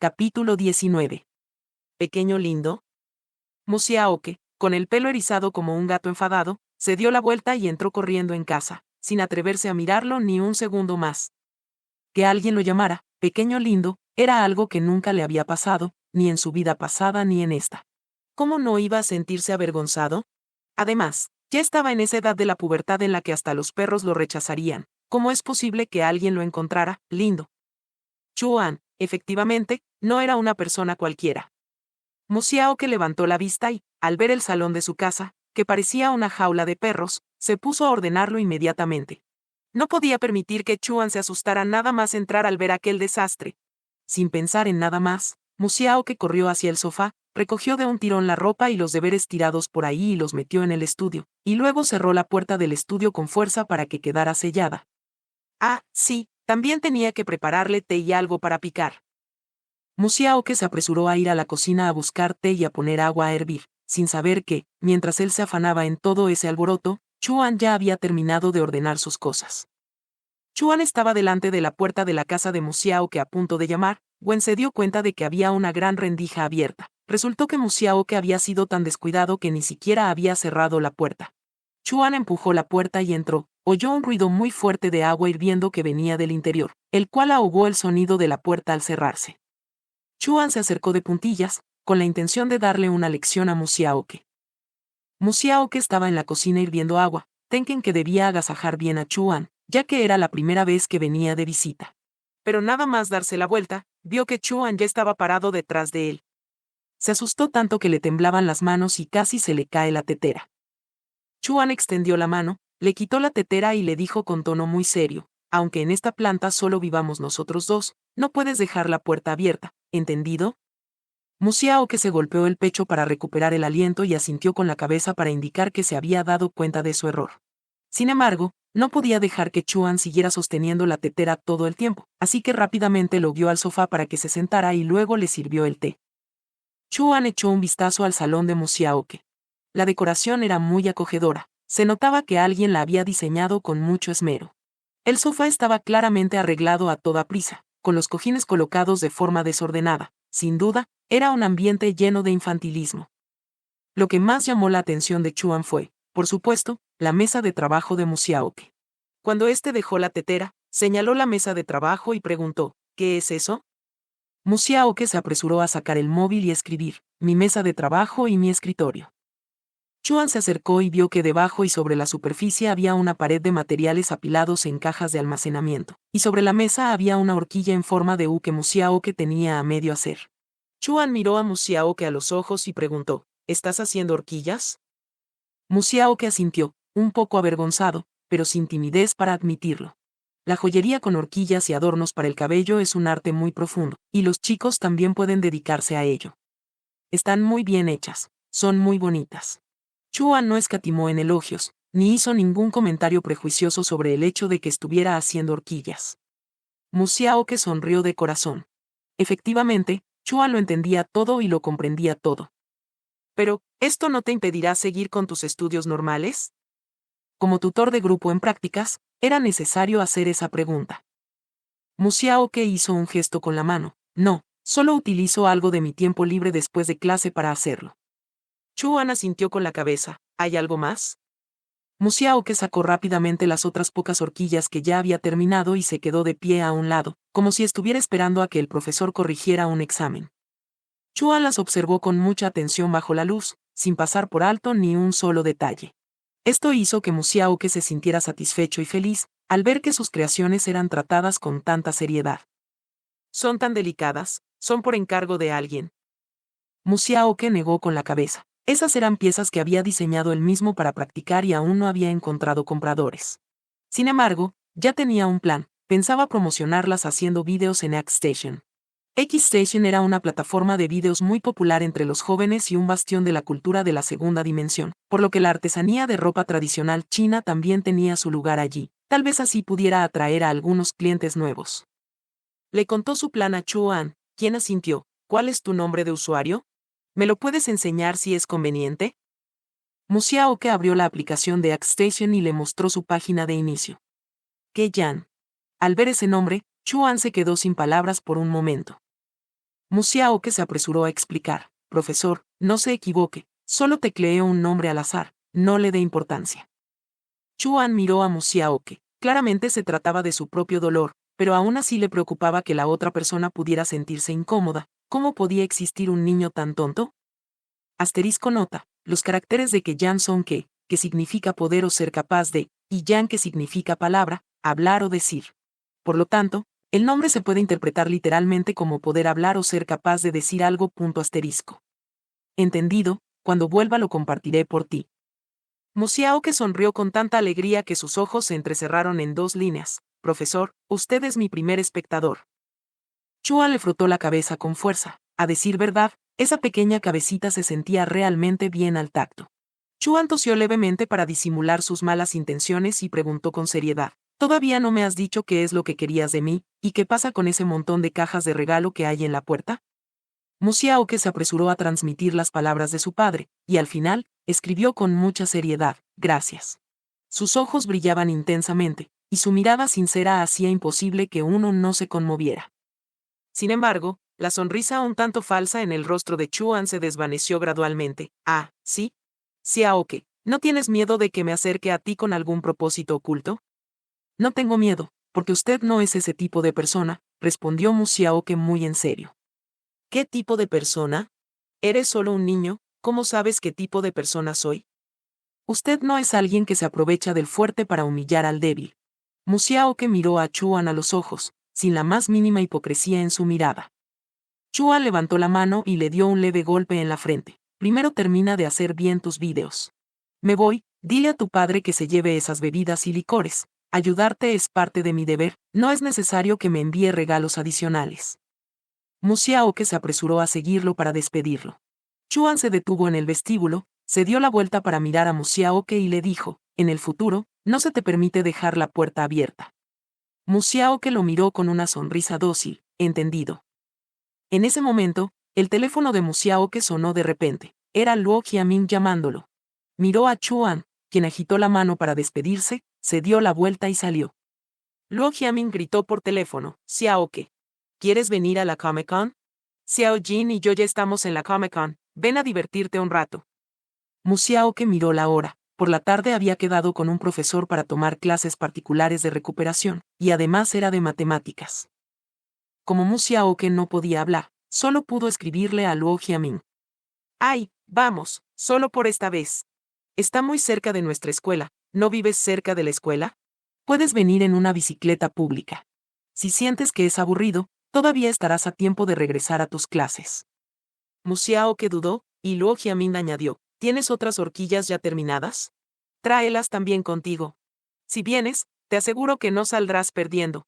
Capítulo 19. Pequeño lindo. Musiaoke, con el pelo erizado como un gato enfadado, se dio la vuelta y entró corriendo en casa, sin atreverse a mirarlo ni un segundo más. Que alguien lo llamara pequeño lindo era algo que nunca le había pasado, ni en su vida pasada ni en esta. ¿Cómo no iba a sentirse avergonzado? Además, ya estaba en esa edad de la pubertad en la que hasta los perros lo rechazarían. ¿Cómo es posible que alguien lo encontrara lindo? Chuan, efectivamente, no era una persona cualquiera. Musiaoke levantó la vista y, al ver el salón de su casa, que parecía una jaula de perros, se puso a ordenarlo inmediatamente. No podía permitir que Chuan se asustara nada más entrar al ver aquel desastre. Sin pensar en nada más, Musiaoke corrió hacia el sofá, recogió de un tirón la ropa y los deberes tirados por ahí y los metió en el estudio, y luego cerró la puerta del estudio con fuerza para que quedara sellada. Ah, sí, también tenía que prepararle té y algo para picar. Musiaoke se apresuró a ir a la cocina a buscar té y a poner agua a hervir, sin saber que, mientras él se afanaba en todo ese alboroto, Chuan ya había terminado de ordenar sus cosas. Chuan estaba delante de la puerta de la casa de Musiaoke a punto de llamar. Wen se dio cuenta de que había una gran rendija abierta. Resultó que Musiaoke había sido tan descuidado que ni siquiera había cerrado la puerta. Chuan empujó la puerta y entró. Oyó un ruido muy fuerte de agua hirviendo que venía del interior, el cual ahogó el sonido de la puerta al cerrarse. Chuan se acercó de puntillas, con la intención de darle una lección a Musiaoke. Musiaoke estaba en la cocina hirviendo agua, Tenken que debía agasajar bien a Chuan, ya que era la primera vez que venía de visita. Pero nada más darse la vuelta, vio que Chuan ya estaba parado detrás de él. Se asustó tanto que le temblaban las manos y casi se le cae la tetera. Chuan extendió la mano, le quitó la tetera y le dijo con tono muy serio: aunque en esta planta solo vivamos nosotros dos, no puedes dejar la puerta abierta, ¿entendido? Musiaoke se golpeó el pecho para recuperar el aliento y asintió con la cabeza para indicar que se había dado cuenta de su error. Sin embargo, no podía dejar que Chuan siguiera sosteniendo la tetera todo el tiempo, así que rápidamente lo guió al sofá para que se sentara y luego le sirvió el té. Chuan echó un vistazo al salón de Musiaoke. La decoración era muy acogedora, se notaba que alguien la había diseñado con mucho esmero. El sofá estaba claramente arreglado a toda prisa, con los cojines colocados de forma desordenada. Sin duda, era un ambiente lleno de infantilismo. Lo que más llamó la atención de Chuan fue, por supuesto, la mesa de trabajo de Musiaoke. Cuando éste dejó la tetera, señaló la mesa de trabajo y preguntó: ¿qué es eso? Musiaoke se apresuró a sacar el móvil y escribir: mi mesa de trabajo y mi escritorio. Chuan se acercó y vio que debajo y sobre la superficie había una pared de materiales apilados en cajas de almacenamiento, y sobre la mesa había una horquilla en forma de U que Musiaoke tenía a medio hacer. Chuan miró a Musiaoke a los ojos y preguntó: ¿estás haciendo horquillas? Musiaoke asintió, un poco avergonzado, pero sin timidez para admitirlo. La joyería con horquillas y adornos para el cabello es un arte muy profundo, y los chicos también pueden dedicarse a ello. Están muy bien hechas, son muy bonitas. Chuan no escatimó en elogios, ni hizo ningún comentario prejuicioso sobre el hecho de que estuviera haciendo horquillas. Musiaoke sonrió de corazón. Efectivamente, Chuan lo entendía todo y lo comprendía todo. Pero, ¿esto no te impedirá seguir con tus estudios normales? Como tutor de grupo en prácticas, era necesario hacer esa pregunta. Musiaoke hizo un gesto con la mano. No, solo utilizo algo de mi tiempo libre después de clase para hacerlo. Chuan asintió con la cabeza. ¿Hay algo más? Musiaoke sacó rápidamente las otras pocas horquillas que ya había terminado y se quedó de pie a un lado, como si estuviera esperando a que el profesor corrigiera un examen. Chuan las observó con mucha atención bajo la luz, sin pasar por alto ni un solo detalle. Esto hizo que Musiaoke se sintiera satisfecho y feliz, al ver que sus creaciones eran tratadas con tanta seriedad. Son tan delicadas, son por encargo de alguien. Musiaoke negó con la cabeza. Esas eran piezas que había diseñado él mismo para practicar y aún no había encontrado compradores. Sin embargo, ya tenía un plan, pensaba promocionarlas haciendo vídeos en XStation. XStation era una plataforma de vídeos muy popular entre los jóvenes y un bastión de la cultura de la segunda dimensión, por lo que la artesanía de ropa tradicional china también tenía su lugar allí, tal vez así pudiera atraer a algunos clientes nuevos. Le contó su plan a Chuan, quien asintió. ¿Cuál es tu nombre de usuario? ¿Me lo puedes enseñar si es conveniente? Musiaoke abrió la aplicación de XStation y le mostró su página de inicio. Ke Yan. Al ver ese nombre, Chuan se quedó sin palabras por un momento. Musiaoke se apresuró a explicar. Profesor, no se equivoque, solo tecleé un nombre al azar, no le dé importancia. Chuan miró a Musiaoke. Claramente se trataba de su propio dolor, pero aún así le preocupaba que la otra persona pudiera sentirse incómoda. ¿Cómo podía existir un niño tan tonto? Asterisco nota, los caracteres de que Yan son que significa poder o ser capaz de, y Yan que significa palabra, hablar o decir. Por lo tanto, el nombre se puede interpretar literalmente como poder hablar o ser capaz de decir algo. Asterisco. Entendido, cuando vuelva lo compartiré por ti. Musiaoke sonrió con tanta alegría que sus ojos se entrecerraron en 2 líneas. Profesor, usted es mi primer espectador. Chuan le frotó la cabeza con fuerza. A decir verdad, esa pequeña cabecita se sentía realmente bien al tacto. Chuan tosió levemente para disimular sus malas intenciones y preguntó con seriedad. ¿Todavía no me has dicho qué es lo que querías de mí, y qué pasa con ese montón de cajas de regalo que hay en la puerta? Musiaoke se apresuró a transmitir las palabras de su padre, y al final, escribió con mucha seriedad, gracias. Sus ojos brillaban intensamente, y su mirada sincera hacía imposible que uno no se conmoviera. Sin embargo, la sonrisa un tanto falsa en el rostro de Chuan se desvaneció gradualmente. Ah, ¿sí? Xiaoke, ¿no tienes miedo de que me acerque a ti con algún propósito oculto? No tengo miedo, porque usted no es ese tipo de persona, respondió Musiaoke muy en serio. ¿Qué tipo de persona? Eres solo un niño, ¿cómo sabes qué tipo de persona soy? Usted no es alguien que se aprovecha del fuerte para humillar al débil. Musiaoke miró a Chuan a los ojos, sin la más mínima hipocresía en su mirada. Chuan levantó la mano y le dio un leve golpe en la frente. Primero termina de hacer bien tus vídeos. Me voy, dile a tu padre que se lleve esas bebidas y licores. Ayudarte es parte de mi deber, no es necesario que me envíe regalos adicionales. Musiaoke se apresuró a seguirlo para despedirlo. Chuan se detuvo en el vestíbulo, se dio la vuelta para mirar a Musiaoke y le dijo, en el futuro, no se te permite dejar la puerta abierta. Musiaoke lo miró con una sonrisa dócil, entendido. En ese momento, el teléfono de Musiaoke sonó de repente. Era Luo Jiaming llamándolo. Miró a Chuan, quien agitó la mano para despedirse, se dio la vuelta y salió. Luo Jiaming gritó por teléfono, Xiaoke. ¿Quieres venir a la Comic-Con? Xiao Jin y yo ya estamos en la Comic-Con, ven a divertirte un rato. Musiaoke miró la hora. Por la tarde había quedado con un profesor para tomar clases particulares de recuperación, y además era de matemáticas. Como Musiaoke no podía hablar, solo pudo escribirle a Luo Jiaming. ¡Ay, vamos, solo por esta vez! Está muy cerca de nuestra escuela, ¿no vives cerca de la escuela? Puedes venir en una bicicleta pública. Si sientes que es aburrido, todavía estarás a tiempo de regresar a tus clases. Musiaoke dudó, y Luo Jiaming añadió, ¿tienes otras horquillas ya terminadas? Tráelas también contigo. Si vienes, te aseguro que no saldrás perdiendo.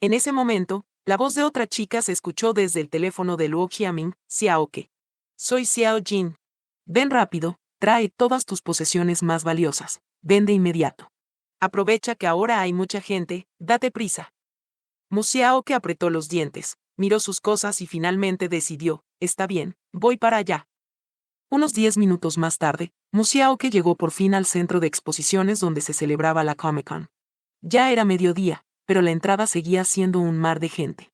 En ese momento, la voz de otra chica se escuchó desde el teléfono de Luo Jiaming, Xiaoke. Soy Xiao Jin. Ven rápido, trae todas tus posesiones más valiosas, ven de inmediato. Aprovecha que ahora hay mucha gente, date prisa. Musiaoke apretó los dientes, miró sus cosas y finalmente decidió, está bien, voy para allá. Unos 10 minutos más tarde, Musiaoke llegó por fin al centro de exposiciones donde se celebraba la Comic-Con. Ya era mediodía, pero la entrada seguía siendo un mar de gente.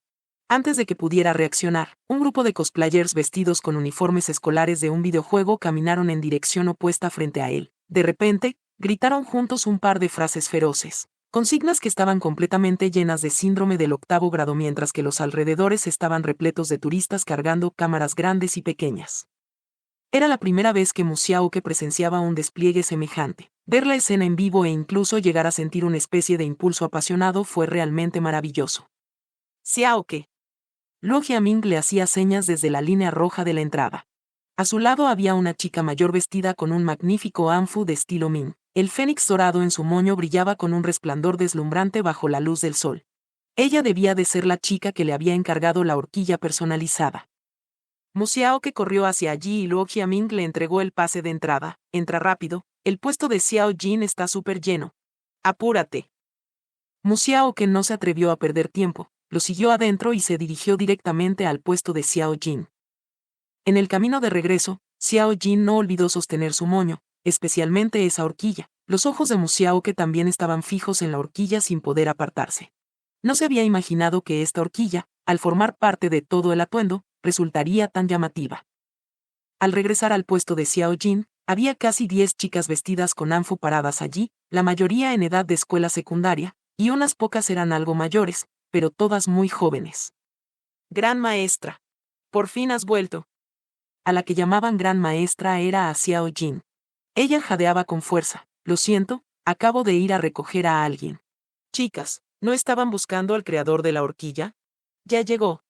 Antes de que pudiera reaccionar, un grupo de cosplayers vestidos con uniformes escolares de un videojuego caminaron en dirección opuesta frente a él. De repente, gritaron juntos un par de frases feroces, consignas que estaban completamente llenas de síndrome del 8º grado mientras que los alrededores estaban repletos de turistas cargando cámaras grandes y pequeñas. Era la primera vez que Musiaoke presenciaba un despliegue semejante. Ver la escena en vivo e incluso llegar a sentir una especie de impulso apasionado fue realmente maravilloso. Xiaoke. Luo Jiaming le hacía señas desde la línea roja de la entrada. A su lado había una chica mayor vestida con un magnífico anfu de estilo Ming. El fénix dorado en su moño brillaba con un resplandor deslumbrante bajo la luz del sol. Ella debía de ser la chica que le había encargado la horquilla personalizada. Musiaoke corrió hacia allí y Luo Jiaming le entregó el pase de entrada. Entra rápido, el puesto de Xiao Jin está súper lleno. Apúrate. Musiaoke no se atrevió a perder tiempo, lo siguió adentro y se dirigió directamente al puesto de Xiao Jin. En el camino de regreso, Xiao Jin no olvidó sostener su moño, especialmente esa horquilla. Los ojos de Musiaoke también estaban fijos en la horquilla sin poder apartarse. No se había imaginado que esta horquilla, al formar parte de todo el atuendo, resultaría tan llamativa. Al regresar al puesto de Xiao Jin, había casi 10 chicas vestidas con anfu paradas allí, la mayoría en edad de escuela secundaria, y unas pocas eran algo mayores, pero todas muy jóvenes. Gran maestra. Por fin has vuelto. A la que llamaban gran maestra era a Xiao Jin. Ella jadeaba con fuerza. Lo siento, acabo de ir a recoger a alguien. Chicas, ¿no estaban buscando al creador de la horquilla? Ya llegó.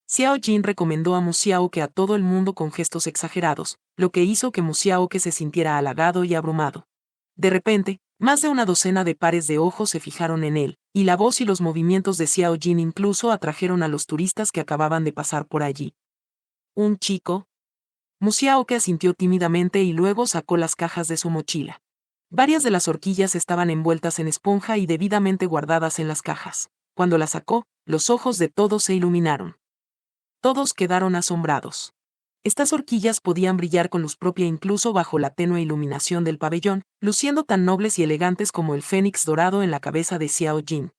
Xiao Jin recomendó a Mu Xiaoque a todo el mundo con gestos exagerados, lo que hizo que Mu Xiaoque se sintiera halagado y abrumado. De repente, más de una docena de pares de ojos se fijaron en él, y la voz y los movimientos de Xiao Jin incluso atrajeron a los turistas que acababan de pasar por allí. ¿Un chico? Mu Xiaoque asintió tímidamente y luego sacó las cajas de su mochila. Varias de las horquillas estaban envueltas en esponja y debidamente guardadas en las cajas. Cuando las sacó, los ojos de todos se iluminaron. Todos quedaron asombrados. Estas horquillas podían brillar con luz propia incluso bajo la tenue iluminación del pabellón, luciendo tan nobles y elegantes como el fénix dorado en la cabeza de Xiao Jin.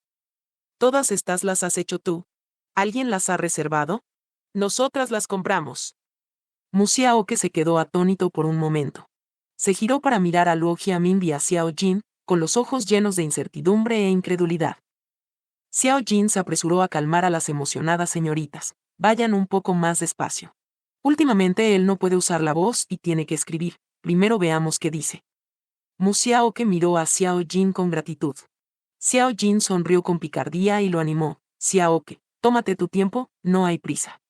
¿Todas estas las has hecho tú? ¿Alguien las ha reservado? Nosotras las compramos. Mu Xiaoque se quedó atónito por un momento. Se giró para mirar a Luo Jiaming y a Xiao Jin, con los ojos llenos de incertidumbre e incredulidad. Xiao Jin se apresuró a calmar a las emocionadas señoritas. Vayan un poco más despacio. Últimamente él no puede usar la voz y tiene que escribir. Primero veamos qué dice. Mu Xiaoque miró a Xiao Jin con gratitud. Xiao Jin sonrió con picardía y lo animó. Xiaoque, tómate tu tiempo, no hay prisa.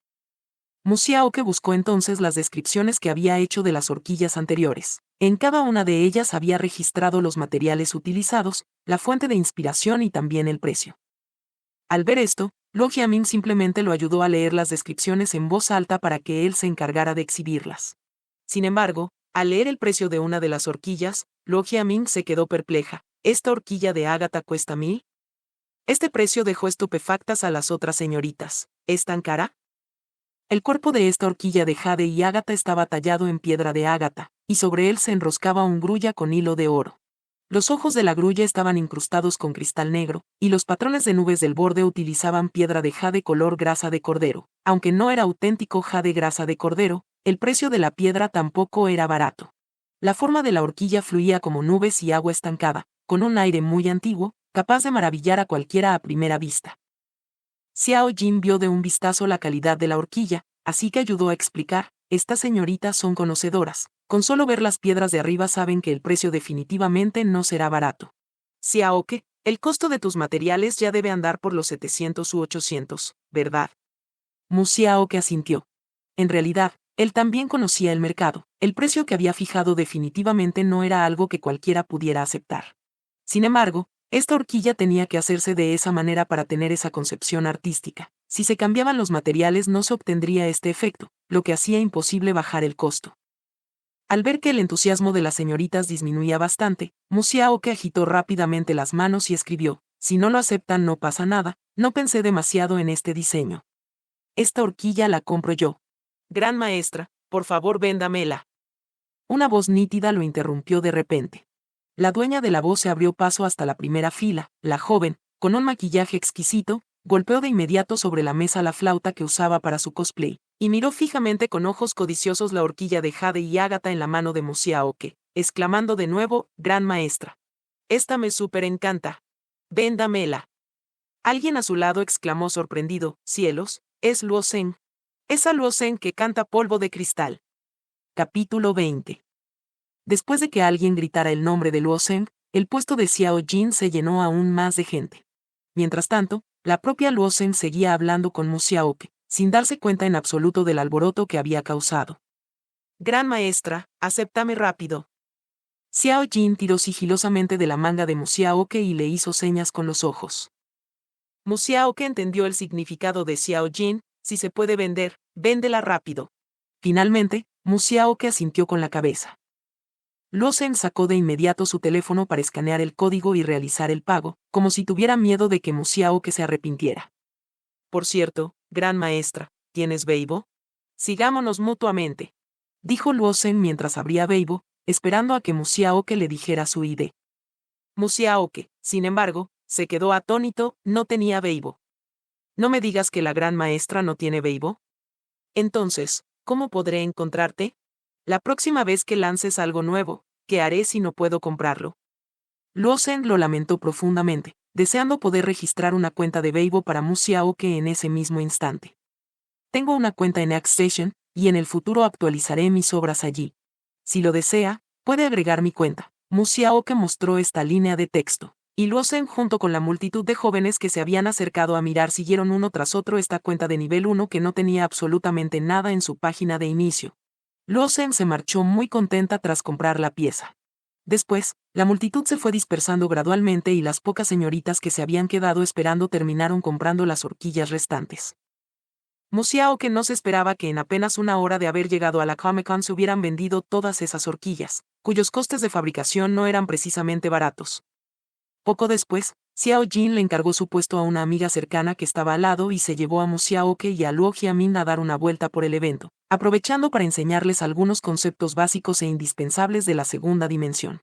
Mu Xiaoque buscó entonces las descripciones que había hecho de las horquillas anteriores. En cada una de ellas había registrado los materiales utilizados, la fuente de inspiración y también el precio. Al ver esto, Luo Jiaming simplemente lo ayudó a leer las descripciones en voz alta para que él se encargara de exhibirlas. Sin embargo, al leer el precio de una de las horquillas, Luo Jiaming se quedó perpleja. ¿Esta horquilla de ágata cuesta 1000? Este precio dejó estupefactas a las otras señoritas. ¿Es tan cara? El cuerpo de esta horquilla de jade y ágata estaba tallado en piedra de ágata, y sobre él se enroscaba un grulla con hilo de oro. Los ojos de la grulla estaban incrustados con cristal negro, y los patrones de nubes del borde utilizaban piedra de jade color grasa de cordero. Aunque no era auténtico jade grasa de cordero, el precio de la piedra tampoco era barato. La forma de la horquilla fluía como nubes y agua estancada, con un aire muy antiguo, capaz de maravillar a cualquiera a primera vista. Xiao Jin vio de un vistazo la calidad de la horquilla, así que ayudó a explicar, estas señoritas son conocedoras, con solo ver las piedras de arriba saben que el precio definitivamente no será barato. Xiaoque, el costo de tus materiales ya debe andar por los 700 u 800, ¿verdad? Mu Xiaoque asintió. En realidad, él también conocía el mercado, el precio que había fijado definitivamente no era algo que cualquiera pudiera aceptar. Sin embargo, esta horquilla tenía que hacerse de esa manera para tener esa concepción artística. Si se cambiaban los materiales no se obtendría este efecto, lo que hacía imposible bajar el costo. Al ver que el entusiasmo de las señoritas disminuía bastante, Mu Xiaoque agitó rápidamente las manos y escribió, si no lo aceptan no pasa nada, no pensé demasiado en este diseño. Esta horquilla la compro yo. Gran maestra, por favor véndamela. Una voz nítida lo interrumpió de repente. La dueña de la voz se abrió paso hasta la primera fila, la joven, con un maquillaje exquisito, golpeó de inmediato sobre la mesa la flauta que usaba para su cosplay, y miró fijamente con ojos codiciosos la horquilla de jade y ágata en la mano de Mu Xiaoque, exclamando de nuevo, gran maestra. Esta me súper encanta. Véndamela. Alguien a su lado exclamó sorprendido, cielos, es Luo Zhen. Esa Luo Zhen que canta polvo de cristal. Capítulo 20. Después de que alguien gritara el nombre de Luo Zhen, el puesto de Xiao Jin se llenó aún más de gente. Mientras tanto, la propia Luo Zhen seguía hablando con Mu Xiaoque, sin darse cuenta en absoluto del alboroto que había causado. Gran maestra, acéptame rápido. Xiao Jin tiró sigilosamente de la manga de Mu Xiaoque y le hizo señas con los ojos. Mu Xiaoque entendió el significado de Xiao Jin, si se puede vender, véndela rápido. Finalmente, Mu Xiaoque asintió con la cabeza. Luo Zhen sacó de inmediato su teléfono para escanear el código y realizar el pago, como si tuviera miedo de que Mu Xiaoque se arrepintiera. Por cierto, gran maestra, ¿tienes Weibo? Sigámonos mutuamente, dijo Luo Zhen mientras abría Weibo, esperando a que Mu Xiaoque le dijera su ID. Mu Xiaoque, sin embargo, se quedó atónito, no tenía Weibo. ¿No me digas que la gran maestra no tiene Weibo? Entonces, ¿cómo podré encontrarte? La próxima vez que lances algo nuevo, ¿qué haré si no puedo comprarlo? Luo Zeng lo lamentó profundamente, deseando poder registrar una cuenta de Weibo para Mu Xiaoke en ese mismo instante. Tengo una cuenta en ArtStation, y en el futuro actualizaré mis obras allí. Si lo desea, puede agregar mi cuenta. Mu Xiaoke mostró esta línea de texto, y Luo Zeng junto con la multitud de jóvenes que se habían acercado a mirar siguieron uno tras otro esta cuenta de nivel 1 que no tenía absolutamente nada en su página de inicio. Luo Zeng se marchó muy contenta tras comprar la pieza. Después, la multitud se fue dispersando gradualmente y las pocas señoritas que se habían quedado esperando terminaron comprando las horquillas restantes. Mu Xiaoke no se esperaba que en apenas una hora de haber llegado a la Comic-Con se hubieran vendido todas esas horquillas, cuyos costes de fabricación no eran precisamente baratos. Poco después, Xiao Jin le encargó su puesto a una amiga cercana que estaba al lado y se llevó a Mu Xiaoke y a Luo Jiamin a dar una vuelta por el evento, aprovechando para enseñarles algunos conceptos básicos e indispensables de la segunda dimensión.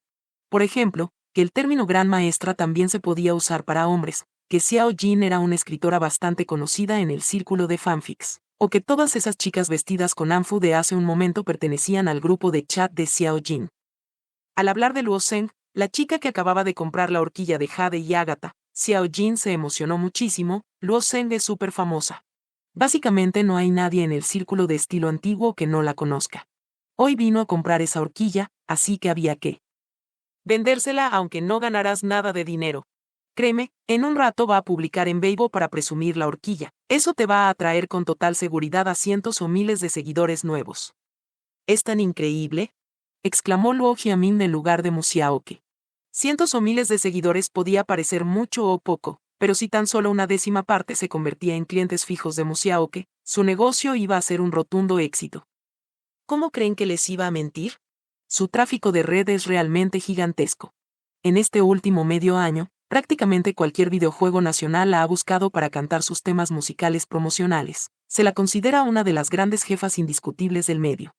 Por ejemplo, que el término gran maestra también se podía usar para hombres, que Xiao Jin era una escritora bastante conocida en el círculo de fanfics, o que todas esas chicas vestidas con Anfu de hace un momento pertenecían al grupo de chat de Xiao Jin. Al hablar de Luo Zeng, la chica que acababa de comprar la horquilla de Jade y Agatha, Xiao Jin se emocionó muchísimo. Luo Zeng es súper famosa. Básicamente no hay nadie en el círculo de estilo antiguo que no la conozca. Hoy vino a comprar esa horquilla, así que había que vendérsela aunque no ganarás nada de dinero. Créeme, en un rato va a publicar en Weibo para presumir la horquilla. Eso te va a atraer con total seguridad a cientos o miles de seguidores nuevos. ¿Es tan increíble?, exclamó Luo Jiamin en lugar de Mu Xiaoke. Cientos o miles de seguidores podía parecer mucho o poco, pero si tan solo una décima parte se convertía en clientes fijos de Mu Xiaoke, su negocio iba a ser un rotundo éxito. ¿Cómo creen que les iba a mentir? Su tráfico de red es realmente gigantesco. En este último medio año, prácticamente cualquier videojuego nacional la ha buscado para cantar sus temas musicales promocionales. Se la considera una de las grandes jefas indiscutibles del medio.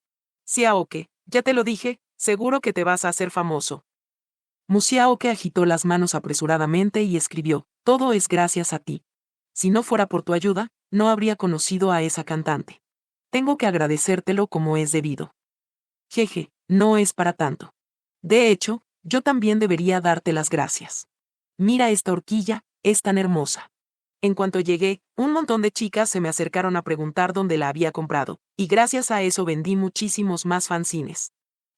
Xiaoke, ya te lo dije, seguro que te vas a hacer famoso. Mu Xiaoke agitó las manos apresuradamente y escribió, todo es gracias a ti. Si no fuera por tu ayuda, no habría conocido a esa cantante. Tengo que agradecértelo como es debido. Jeje, no es para tanto. De hecho, yo también debería darte las gracias. Mira esta horquilla, es tan hermosa. En cuanto llegué, un montón de chicas se me acercaron a preguntar dónde la había comprado, y gracias a eso vendí muchísimos más fanzines.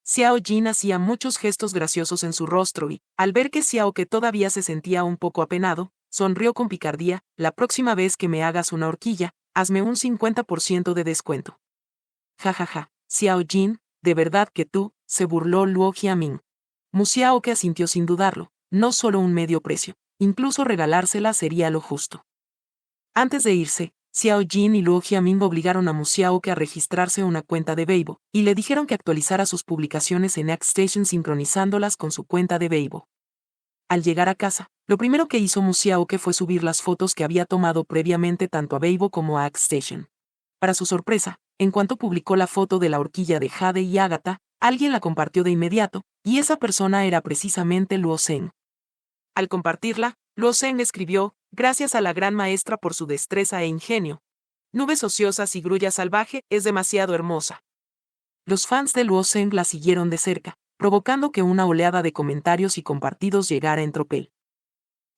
Xiao Jin hacía muchos gestos graciosos en su rostro y, al ver que Xiaoke todavía se sentía un poco apenado, sonrió con picardía. La próxima vez que me hagas una horquilla, hazme un 50% de descuento. Jajaja, Xiao Jin, de verdad que tú, se burló Luo Jiamin. Mu Xiaoke asintió sin dudarlo, no solo un medio precio, incluso regalársela sería lo justo. Antes de irse, Xiao Jin y Luo Jiamin obligaron a Mu Xiaoke a registrarse una cuenta de Weibo, y le dijeron que actualizara sus publicaciones en ArtStation sincronizándolas con su cuenta de Weibo. Al llegar a casa, lo primero que hizo Mu Xiaoke fue subir las fotos que había tomado previamente tanto a Weibo como a ArtStation. Para su sorpresa, en cuanto publicó la foto de la horquilla de Jade y Agatha, alguien la compartió de inmediato, y esa persona era precisamente Luo Zeng. Al compartirla, Luo Zeng escribió, gracias a la gran maestra por su destreza e ingenio. Nubes ociosas y grulla salvaje, es demasiado hermosa. Los fans de Luo Zeng la siguieron de cerca, provocando que una oleada de comentarios y compartidos llegara en tropel.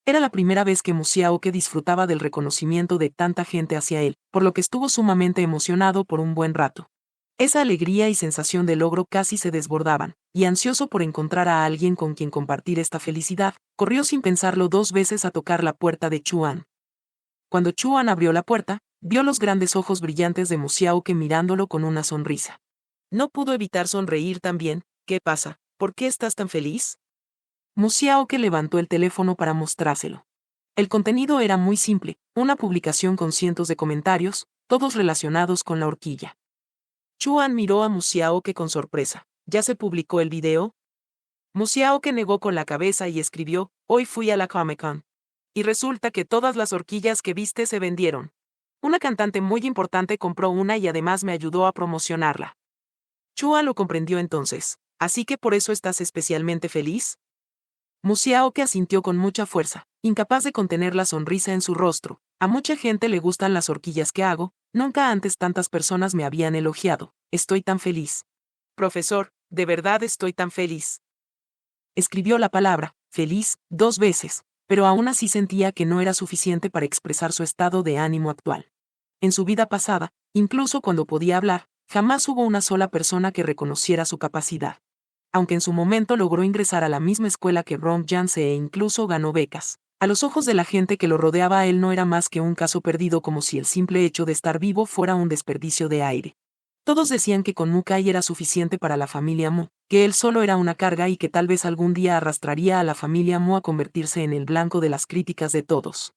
Era la primera vez que Mu Xiaoke disfrutaba del reconocimiento de tanta gente hacia él, por lo que estuvo sumamente emocionado por un buen rato. Esa alegría y sensación de logro casi se desbordaban, y ansioso por encontrar a alguien con quien compartir esta felicidad, corrió sin pensarlo 2 veces a tocar la puerta de Chuan. Cuando Chuan abrió la puerta, vio los grandes ojos brillantes de Mu Xiaoke mirándolo con una sonrisa. No pudo evitar sonreír también. ¿Qué pasa? ¿Por qué estás tan feliz? Mu Xiaoke levantó el teléfono para mostrárselo. El contenido era muy simple, una publicación con cientos de comentarios, todos relacionados con la horquilla. Chuan miró a Mu Xiaoke con sorpresa. ¿Ya se publicó el video? Mu Xiaoke negó con la cabeza y escribió, hoy fui a la Comic-Con. Y resulta que todas las horquillas que viste se vendieron. Una cantante muy importante compró una y además me ayudó a promocionarla. Chuan lo comprendió entonces. ¿Así que por eso estás especialmente feliz? Mu Xiaoke asintió con mucha fuerza, incapaz de contener la sonrisa en su rostro. A mucha gente le gustan las horquillas que hago, Nunca antes tantas personas me habían elogiado. Estoy tan feliz. Profesor, de verdad estoy tan feliz. Escribió la palabra, feliz, 2 veces, pero aún así sentía que no era suficiente para expresar su estado de ánimo actual. En su vida pasada, incluso cuando podía hablar, jamás hubo una sola persona que reconociera su capacidad. Aunque en su momento logró ingresar a la misma escuela que Ron Jance e incluso ganó becas, a los ojos de la gente que lo rodeaba él no era más que un caso perdido, como si el simple hecho de estar vivo fuera un desperdicio de aire. Todos decían que con Mukai era suficiente para la familia Mu, que él solo era una carga y que tal vez algún día arrastraría a la familia Mu a convertirse en el blanco de las críticas de todos.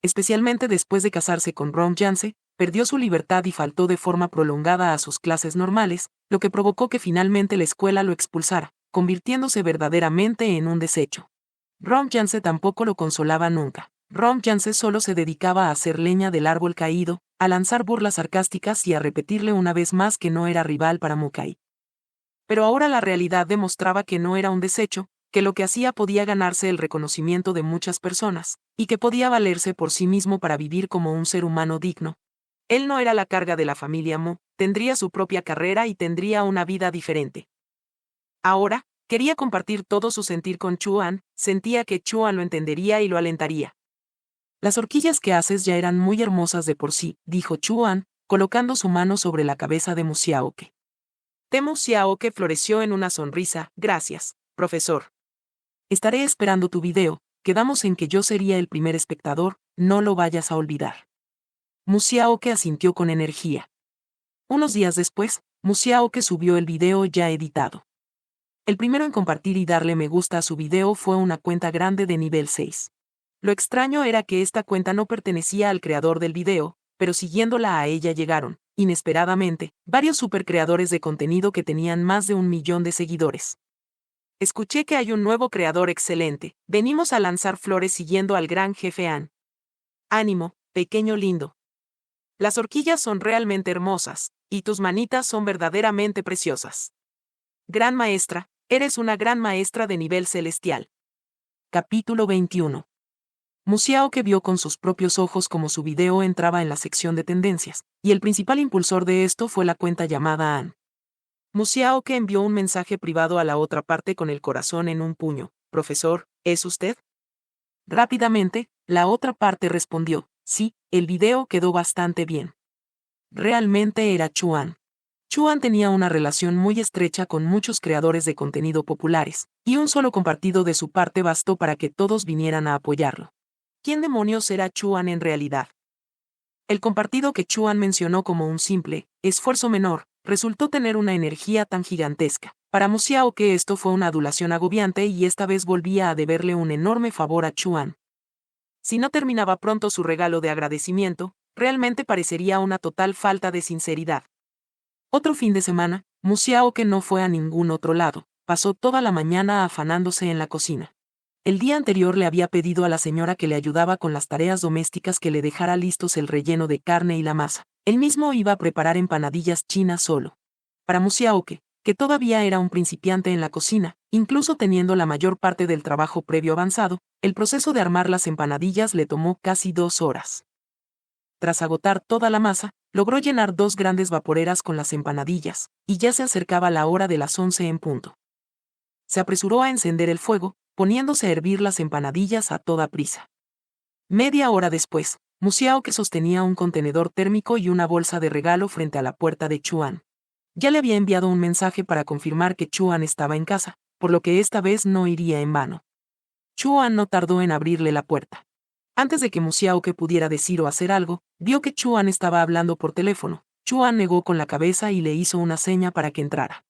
Especialmente después de casarse con Ron Jance, perdió su libertad y faltó de forma prolongada a sus clases normales, lo que provocó que finalmente la escuela lo expulsara, convirtiéndose verdaderamente en un desecho. Ron Jance tampoco lo consolaba nunca. Ron Jance solo se dedicaba a hacer leña del árbol caído, a lanzar burlas sarcásticas y a repetirle una vez más que no era rival para Mukai. Pero ahora la realidad demostraba que no era un desecho, que lo que hacía podía ganarse el reconocimiento de muchas personas, y que podía valerse por sí mismo para vivir como un ser humano digno. Él no era la carga de la familia Mu, tendría su propia carrera y tendría una vida diferente. Ahora, quería compartir todo su sentir con Chuan, sentía que Chuan lo entendería y lo alentaría. Las horquillas que haces ya eran muy hermosas de por sí, dijo Chuan, colocando su mano sobre la cabeza de Musiaoke. Musiaoke floreció en una sonrisa. Gracias, profesor. Estaré esperando tu video, quedamos en que yo sería el primer espectador, no lo vayas a olvidar. Musiaoke asintió con energía. Unos días después, Musiaoke subió el video ya editado. El primero en compartir y darle me gusta a su video fue una cuenta grande de nivel 6. Lo extraño era que esta cuenta no pertenecía al creador del video, pero siguiéndola a ella llegaron, inesperadamente, varios supercreadores de contenido que tenían más de 1 millón de seguidores. Escuché que hay un nuevo creador excelente, venimos a lanzar flores siguiendo al gran jefe An. Ánimo, pequeño lindo. Las horquillas son realmente hermosas, y tus manitas son verdaderamente preciosas. Gran maestra, eres una gran maestra de nivel celestial. Capítulo 21. Musiaoke vio con sus propios ojos cómo su video entraba en la sección de tendencias, y el principal impulsor de esto fue la cuenta llamada An. Musiaoke envió un mensaje privado a la otra parte con el corazón en un puño. Profesor, ¿es usted? Rápidamente, la otra parte respondió, sí, el video quedó bastante bien. Realmente era Chuan. Chuan tenía una relación muy estrecha con muchos creadores de contenido populares, y un solo compartido de su parte bastó para que todos vinieran a apoyarlo. ¿Quién demonios era Chuan en realidad? El compartido que Chuan mencionó como un simple esfuerzo menor, resultó tener una energía tan gigantesca. Para Musiaoke esto fue una adulación agobiante y esta vez volvía a deberle un enorme favor a Chuan. Si no terminaba pronto su regalo de agradecimiento, realmente parecería una total falta de sinceridad. Otro fin de semana, Musiaoke no fue a ningún otro lado, pasó toda la mañana afanándose en la cocina. El día anterior le había pedido a la señora que le ayudaba con las tareas domésticas que le dejara listos el relleno de carne y la masa. Él mismo iba a preparar empanadillas chinas solo. Para Musiaoke, que todavía era un principiante en la cocina, incluso teniendo la mayor parte del trabajo previo avanzado, el proceso de armar las empanadillas le tomó casi 2 horas. Tras agotar toda la masa, logró llenar 2 grandes vaporeras con las empanadillas, y ya se acercaba la hora de las 11 en punto. Se apresuró a encender el fuego, poniéndose a hervir las empanadillas a toda prisa. Media hora después, Musiaoke sostenía un contenedor térmico y una bolsa de regalo frente a la puerta de Chuan. Ya le había enviado un mensaje para confirmar que Chuan estaba en casa, por lo que esta vez no iría en vano. Chuan no tardó en abrirle la puerta. Antes de que Musiaoke pudiera decir o hacer algo, vio que Chuan estaba hablando por teléfono. Chuan negó con la cabeza y le hizo una seña para que entrara.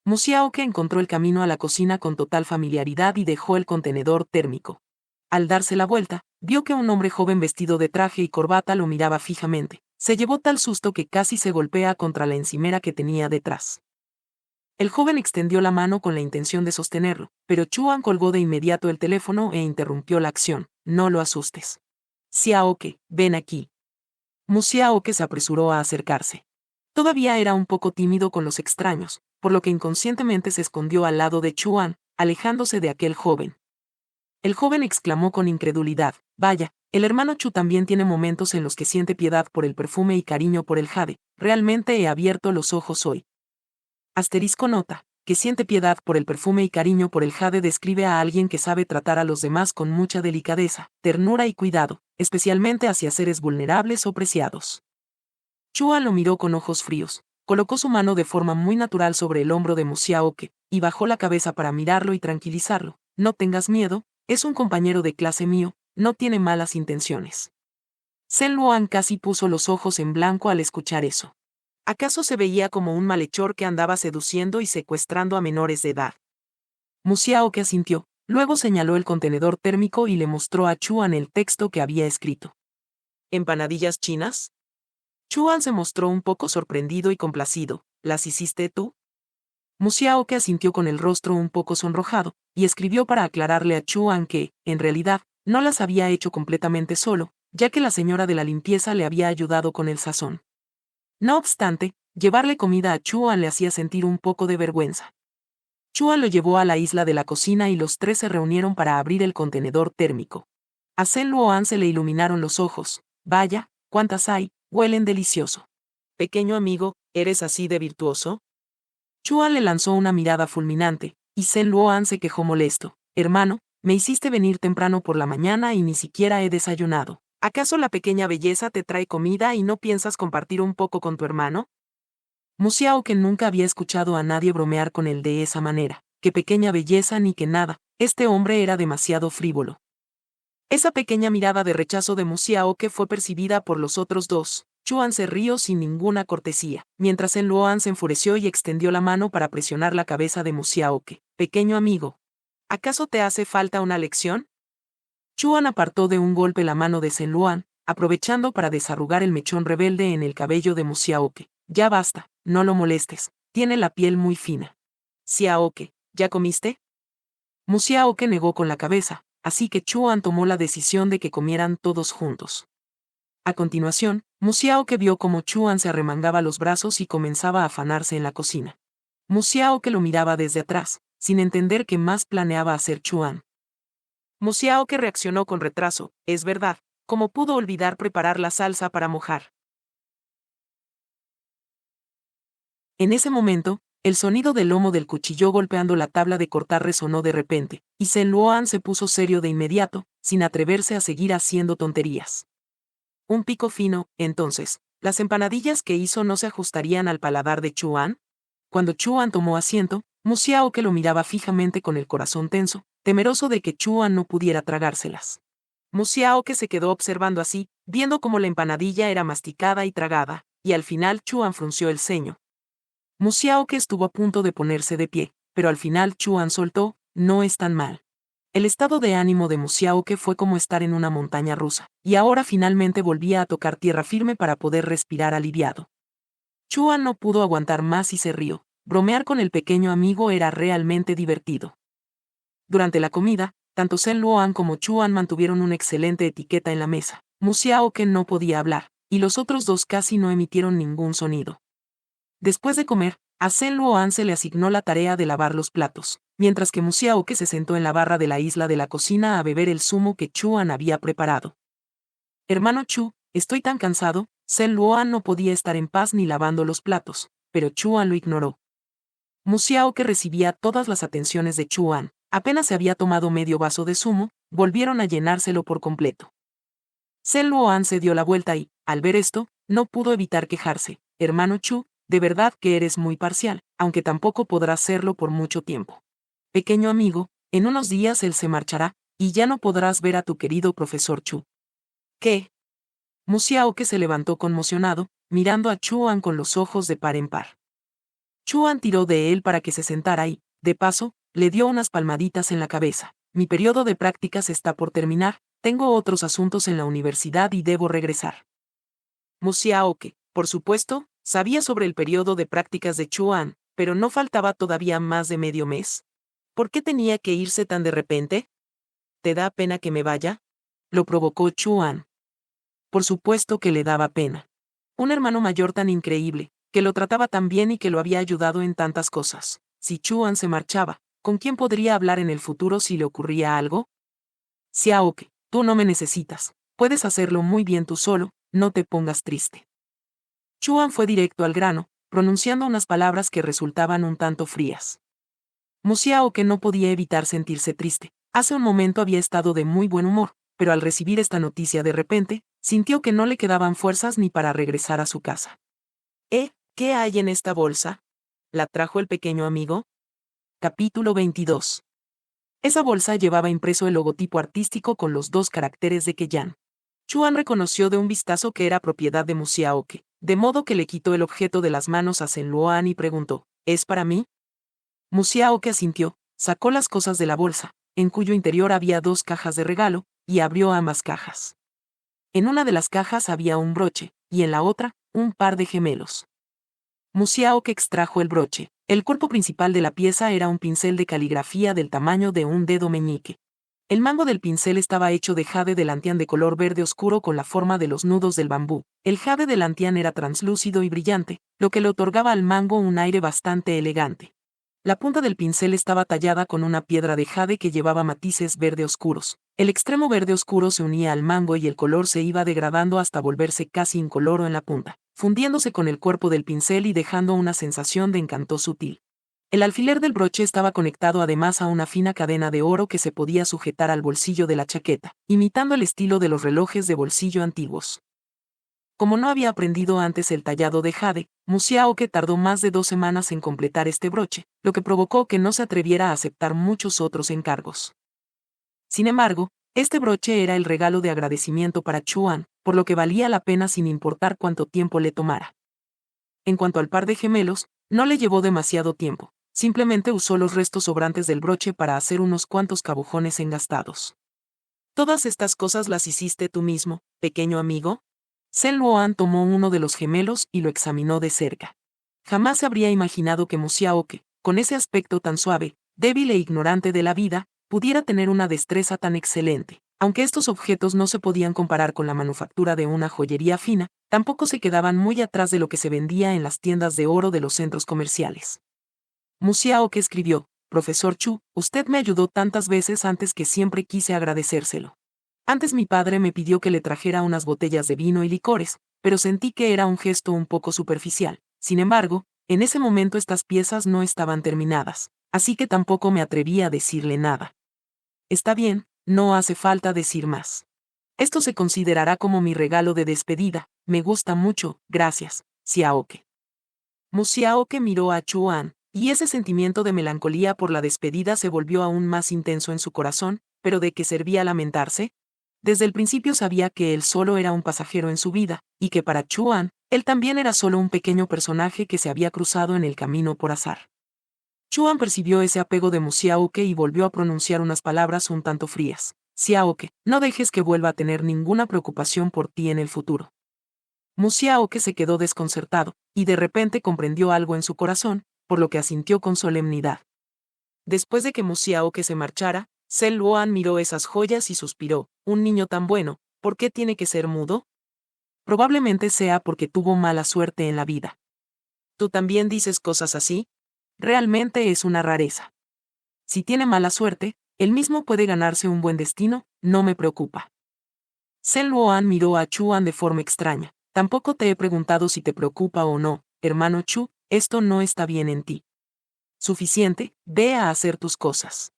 Musiaoke encontró el camino a la cocina con total familiaridad y dejó el contenedor térmico. Al darse la vuelta, vio que un hombre joven vestido de traje y corbata lo miraba fijamente. Se llevó tal susto que casi se golpea contra la encimera que tenía detrás. El joven extendió la mano con la intención de sostenerlo, pero Chuan colgó de inmediato el teléfono e interrumpió la acción. No lo asustes. Xiaoke, ven aquí. Musiaoke se apresuró a acercarse. Todavía era un poco tímido con los extraños, por lo que inconscientemente se escondió al lado de Chuan, alejándose de aquel joven. El joven exclamó con incredulidad. Vaya, el hermano Chu también tiene momentos en los que siente piedad por el perfume y cariño por el jade. Realmente he abierto los ojos hoy. Asterisco nota, que siente piedad por el perfume y cariño por el jade describe a alguien que sabe tratar a los demás con mucha delicadeza, ternura y cuidado, especialmente hacia seres vulnerables o preciados. Chuan lo miró con ojos fríos, colocó su mano de forma muy natural sobre el hombro de Mu Xiaoque, y bajó la cabeza para mirarlo y tranquilizarlo. No tengas miedo, es un compañero de clase mío, no tiene malas intenciones. Zhen Luan casi puso los ojos en blanco al escuchar eso. ¿Acaso se veía como un malhechor que andaba seduciendo y secuestrando a menores de edad? Mu Xiaoque asintió, luego señaló el contenedor térmico y le mostró a Chuan el texto que había escrito. ¿Empanadillas chinas? Chuan se mostró un poco sorprendido y complacido. ¿Las hiciste tú? Mu Xiaoque asintió con el rostro un poco sonrojado, y escribió para aclararle a Chuan que, en realidad, no las había hecho completamente solo, ya que la señora de la limpieza le había ayudado con el sazón. No obstante, llevarle comida a Chuan le hacía sentir un poco de vergüenza. Chuan lo llevó a la isla de la cocina y los tres se reunieron para abrir el contenedor térmico. A Zhen Luan se le iluminaron los ojos. Vaya, cuántas hay, huelen delicioso. Pequeño amigo, ¿eres así de virtuoso? Chuan le lanzó una mirada fulminante, y Zhen Luan se quejó molesto. Hermano, me hiciste venir temprano por la mañana y ni siquiera he desayunado. ¿Acaso la pequeña belleza te trae comida y no piensas compartir un poco con tu hermano? Mu Xiaoque nunca había escuchado a nadie bromear con él de esa manera. Que pequeña belleza ni que nada, este hombre era demasiado frívolo. Esa pequeña mirada de rechazo de Mu Xiaoque fue percibida por los otros dos. Chuan se rió sin ninguna cortesía, mientras Zhen Luan se enfureció y extendió la mano para presionar la cabeza de Mu Xiaoque. Pequeño amigo, ¿acaso te hace falta una lección? Chuan apartó de un golpe la mano de Zhen Luan, aprovechando para desarrugar el mechón rebelde en el cabello de Mu Xiaoque. Ya basta, no lo molestes, tiene la piel muy fina. Xiaoque, ¿ya comiste? Mu Xiaoque negó con la cabeza, así que Chuan tomó la decisión de que comieran todos juntos. A continuación, Mu Xiaoque vio cómo Chuan se arremangaba los brazos y comenzaba a afanarse en la cocina. Mu Xiaoque lo miraba desde atrás, sin entender qué más planeaba hacer Chuan. Mu Xiaoque reaccionó con retraso. Es verdad, ¿cómo pudo olvidar preparar la salsa para mojar? En ese momento, el sonido del lomo del cuchillo golpeando la tabla de cortar resonó de repente, y Zhen Luan se puso serio de inmediato, sin atreverse a seguir haciendo tonterías. Un pico fino, entonces, ¿las empanadillas que hizo no se ajustarían al paladar de Chuan? Cuando Chuan tomó asiento, Mu Xiaoque lo miraba fijamente con el corazón tenso, temeroso de que Chuan no pudiera tragárselas. Mu Xiaoque se quedó observando así, viendo cómo la empanadilla era masticada y tragada, y al final Chuan frunció el ceño. Mu Xiaoque estuvo a punto de ponerse de pie, pero al final Chuan soltó, no es tan mal. El estado de ánimo de Mu Xiaoque fue como estar en una montaña rusa, y ahora finalmente volvía a tocar tierra firme para poder respirar aliviado. Chuan no pudo aguantar más y se rió. Bromear con el pequeño amigo era realmente divertido. Durante la comida, tanto Zhen Luan como Chuan mantuvieron una excelente etiqueta en la mesa. Mu Xiaoque no podía hablar, y los otros dos casi no emitieron ningún sonido. Después de comer, a Zhen Luan se le asignó la tarea de lavar los platos, mientras que Mu Xiaoque se sentó en la barra de la isla de la cocina a beber el zumo que Chuan había preparado. Hermano Chu, estoy tan cansado. Zhen Luan no podía estar en paz ni lavando los platos, pero Chuan lo ignoró. Mu Xiaoque recibía todas las atenciones de Chuan. Apenas se había tomado medio vaso de zumo, volvieron a llenárselo por completo. Zhen Luan se dio la vuelta y, al ver esto, no pudo evitar quejarse. Hermano Chu, de verdad que eres muy parcial, aunque tampoco podrás serlo por mucho tiempo. Pequeño amigo, en unos días él se marchará, y ya no podrás ver a tu querido profesor Chu. ¿Qué? Mu Xiaoque se levantó conmocionado, mirando a Chuan con los ojos de par en par. Chuan tiró de él para que se sentara y, de paso, le dio unas palmaditas en la cabeza. Mi periodo de prácticas está por terminar, tengo otros asuntos en la universidad y debo regresar. Mu Xiaoque, por supuesto, sabía sobre el periodo de prácticas de Chuan, pero no faltaba todavía más de medio mes. ¿Por qué tenía que irse tan de repente? ¿Te da pena que me vaya? Lo provocó Chuan. Por supuesto que le daba pena. Un hermano mayor tan increíble, que lo trataba tan bien y que lo había ayudado en tantas cosas. Si Chuan se marchaba, ¿con quién podría hablar en el futuro si le ocurría algo? Xiaoke, tú no me necesitas. Puedes hacerlo muy bien tú solo, no te pongas triste. Chuan fue directo al grano, pronunciando unas palabras que resultaban un tanto frías. Mu Xiaoke no podía evitar sentirse triste. Hace un momento había estado de muy buen humor, pero al recibir esta noticia de repente, sintió que no le quedaban fuerzas ni para regresar a su casa. ¿Qué hay en esta bolsa? ¿La trajo el pequeño amigo? Capítulo 22. Esa bolsa llevaba impreso el logotipo artístico con los 2 caracteres de Keyan. Chuan reconoció de un vistazo que era propiedad de Mu Xiaoke, de modo que le quitó el objeto de las manos a Zhen Luan y preguntó, ¿es para mí? Mu Xiaoke asintió, sacó las cosas de la bolsa, en cuyo interior había 2 cajas de regalo, y abrió ambas cajas. En una de las cajas había un broche, y en la otra, un par de gemelos. Mu Xiaoke extrajo el broche. El cuerpo principal de la pieza era un pincel de caligrafía del tamaño de un dedo meñique. El mango del pincel estaba hecho de jade de lantián de color verde oscuro con la forma de los nudos del bambú. El jade de lantián era translúcido y brillante, lo que le otorgaba al mango un aire bastante elegante. La punta del pincel estaba tallada con una piedra de jade que llevaba matices verde oscuros. El extremo verde oscuro se unía al mango y el color se iba degradando hasta volverse casi incoloro en la punta, fundiéndose con el cuerpo del pincel y dejando una sensación de encanto sutil. El alfiler del broche estaba conectado además a una fina cadena de oro que se podía sujetar al bolsillo de la chaqueta, imitando el estilo de los relojes de bolsillo antiguos. Como no había aprendido antes el tallado de jade, Mu Xiaoke tardó más de 2 semanas en completar este broche, lo que provocó que no se atreviera a aceptar muchos otros encargos. Sin embargo, este broche era el regalo de agradecimiento para Chuan, por lo que valía la pena sin importar cuánto tiempo le tomara. En cuanto al par de gemelos, no le llevó demasiado tiempo, simplemente usó los restos sobrantes del broche para hacer unos cuantos cabujones engastados. ¿Todas estas cosas las hiciste tú mismo, pequeño amigo? Zhen Luan tomó uno de los gemelos y lo examinó de cerca. Jamás se habría imaginado que Mu Xiaoke, con ese aspecto tan suave, débil e ignorante de la vida, pudiera tener una destreza tan excelente. Aunque estos objetos no se podían comparar con la manufactura de una joyería fina, tampoco se quedaban muy atrás de lo que se vendía en las tiendas de oro de los centros comerciales. Mu Xiaoke escribió, Profesor Chu, usted me ayudó tantas veces antes que siempre quise agradecérselo. Antes mi padre me pidió que le trajera unas botellas de vino y licores, pero sentí que era un gesto un poco superficial. Sin embargo, en ese momento estas piezas no estaban terminadas, así que tampoco me atreví a decirle nada. Está bien, no hace falta decir más. Esto se considerará como mi regalo de despedida, me gusta mucho, gracias, Xiaoke. Mu Xiaoke miró a Chuan, y ese sentimiento de melancolía por la despedida se volvió aún más intenso en su corazón, pero ¿de qué servía lamentarse? Desde el principio sabía que él solo era un pasajero en su vida, y que para Chuan, él también era solo un pequeño personaje que se había cruzado en el camino por azar. Chuan percibió ese apego de Mu Xiaoke y volvió a pronunciar unas palabras un tanto frías. Xiaoke, no dejes que vuelva a tener ninguna preocupación por ti en el futuro. Mu Xiaoke se quedó desconcertado, y de repente comprendió algo en su corazón, por lo que asintió con solemnidad. Después de que Mu Xiaoke se marchara, Zhen Luan miró esas joyas y suspiró, un niño tan bueno, ¿por qué tiene que ser mudo? Probablemente sea porque tuvo mala suerte en la vida. ¿Tú también dices cosas así? Realmente es una rareza. Si tiene mala suerte, él mismo puede ganarse un buen destino, no me preocupa. Zhen Luan miró a Chuan de forma extraña. Tampoco te he preguntado si te preocupa o no, hermano Chu, esto no está bien en ti. Suficiente, ve a hacer tus cosas.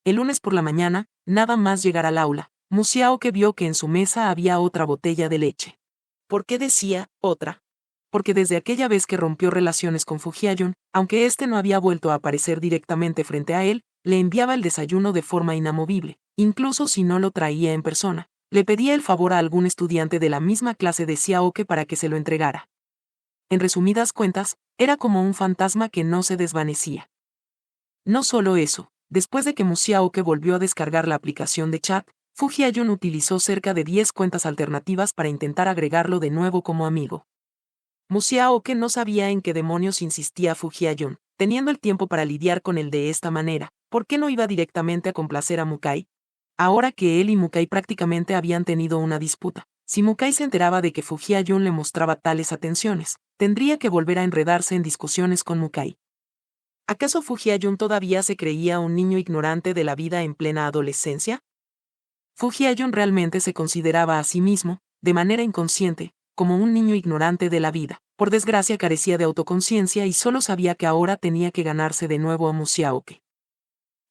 El lunes por la mañana, nada más llegar al aula, Mu Xiaoke vio que en su mesa había otra botella de leche. ¿Por qué decía otra? Porque desde aquella vez que rompió relaciones con Fu Jiayun, aunque éste no había vuelto a aparecer directamente frente a él, le enviaba el desayuno de forma inamovible, incluso si no lo traía en persona. Le pedía el favor a algún estudiante de la misma clase de Xiaoke para que se lo entregara. En resumidas cuentas, era como un fantasma que no se desvanecía. No solo eso, después de que Mu Xiaoke volvió a descargar la aplicación de chat, Fu Jiayun utilizó cerca de 10 cuentas alternativas para intentar agregarlo de nuevo como amigo. Mu Xiaoke no sabía en qué demonios insistía Fu Jiayun, teniendo el tiempo para lidiar con él de esta manera, ¿por qué no iba directamente a complacer a Mukai? Ahora que él y Mukai prácticamente habían tenido una disputa, si Mukai se enteraba de que Fu Jiayun le mostraba tales atenciones, tendría que volver a enredarse en discusiones con Mukai. ¿Acaso Fu Jiayun todavía se creía un niño ignorante de la vida en plena adolescencia? Fu Hye-jun realmente se consideraba a sí mismo, de manera inconsciente, como un niño ignorante de la vida. Por desgracia carecía de autoconciencia y solo sabía que ahora tenía que ganarse de nuevo a Musiaoke.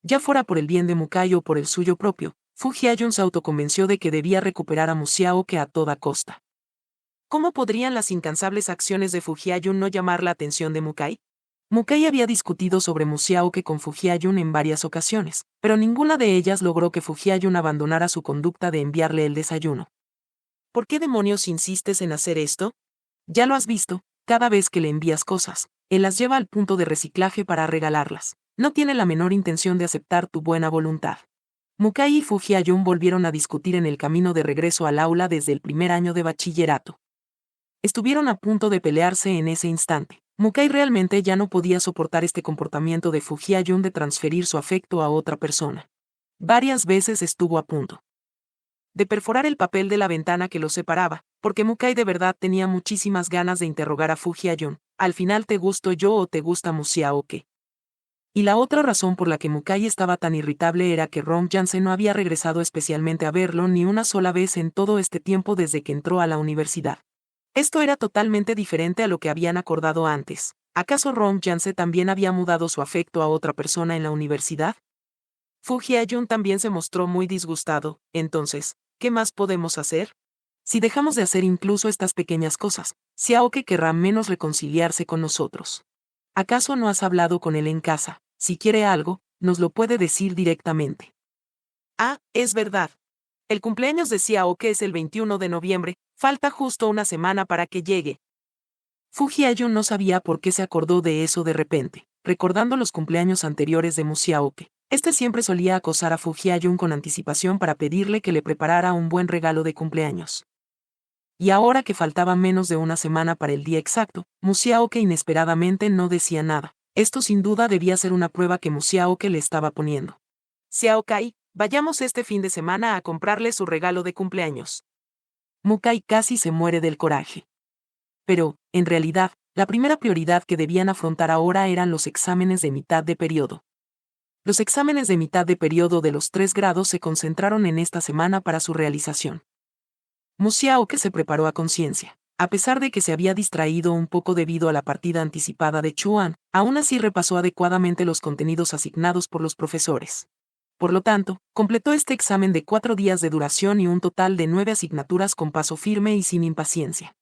Ya fuera por el bien de Mukai o por el suyo propio, Fu Hye-jun se autoconvenció de que debía recuperar a Musiaoke a toda costa. ¿Cómo podrían las incansables acciones de Fu Hye-jun no llamar la atención de Mukai? Mukai había discutido sobre Musiaoke con Fu Hye-jun en varias ocasiones, pero ninguna de ellas logró que Fu Hye-jun abandonara su conducta de enviarle el desayuno. ¿Por qué demonios insistes en hacer esto? Ya lo has visto, cada vez que le envías cosas, él las lleva al punto de reciclaje para regalarlas. No tiene la menor intención de aceptar tu buena voluntad. Mukai y Fu Hye-jun volvieron a discutir en el camino de regreso al aula desde el primer año de bachillerato. Estuvieron a punto de pelearse en ese instante. Mukai realmente ya no podía soportar este comportamiento de Fu Hye-jun de transferir su afecto a otra persona. Varias veces estuvo a punto de perforar el papel de la ventana que los separaba, porque Mukai de verdad tenía muchísimas ganas de interrogar a Fu Hye-jun. ¿Al final te gusto yo o te gusta Musiaoke? Y la otra razón por la que Mukai estaba tan irritable era que Ron Jansen no había regresado especialmente a verlo ni una sola vez en todo este tiempo desde que entró a la universidad. Esto era totalmente diferente a lo que habían acordado antes. ¿Acaso Ron Jansen también había mudado su afecto a otra persona en la universidad? Fu Hye-jun también se mostró muy disgustado. Entonces, ¿qué más podemos hacer? Si dejamos de hacer incluso estas pequeñas cosas, Xiaoke querrá menos reconciliarse con nosotros. ¿Acaso no has hablado con él en casa? Si quiere algo, nos lo puede decir directamente. Ah, es verdad. El cumpleaños de Xiaoke es el 21 de noviembre, falta justo una semana para que llegue. Fu Hye-jun no sabía por qué se acordó de eso de repente, recordando los cumpleaños anteriores de Musiaoke. Este siempre solía acosar a Fu Hye-jun con anticipación para pedirle que le preparara un buen regalo de cumpleaños. Y ahora que faltaba menos de una semana para el día exacto, Musiaoke inesperadamente no decía nada. Esto sin duda debía ser una prueba que Musiaoke le estaba poniendo. Xiaokai, vayamos este fin de semana a comprarle su regalo de cumpleaños. Mukai casi se muere del coraje. Pero, en realidad, la primera prioridad que debían afrontar ahora eran los exámenes de mitad de periodo. Los exámenes de mitad de periodo de los 3 grados se concentraron en esta semana para su realización. Musiaoke se preparó a conciencia. A pesar de que se había distraído un poco debido a la partida anticipada de Chuan, aún así repasó adecuadamente los contenidos asignados por los profesores. Por lo tanto, completó este examen de 4 días de duración y un total de 9 asignaturas con paso firme y sin impaciencia.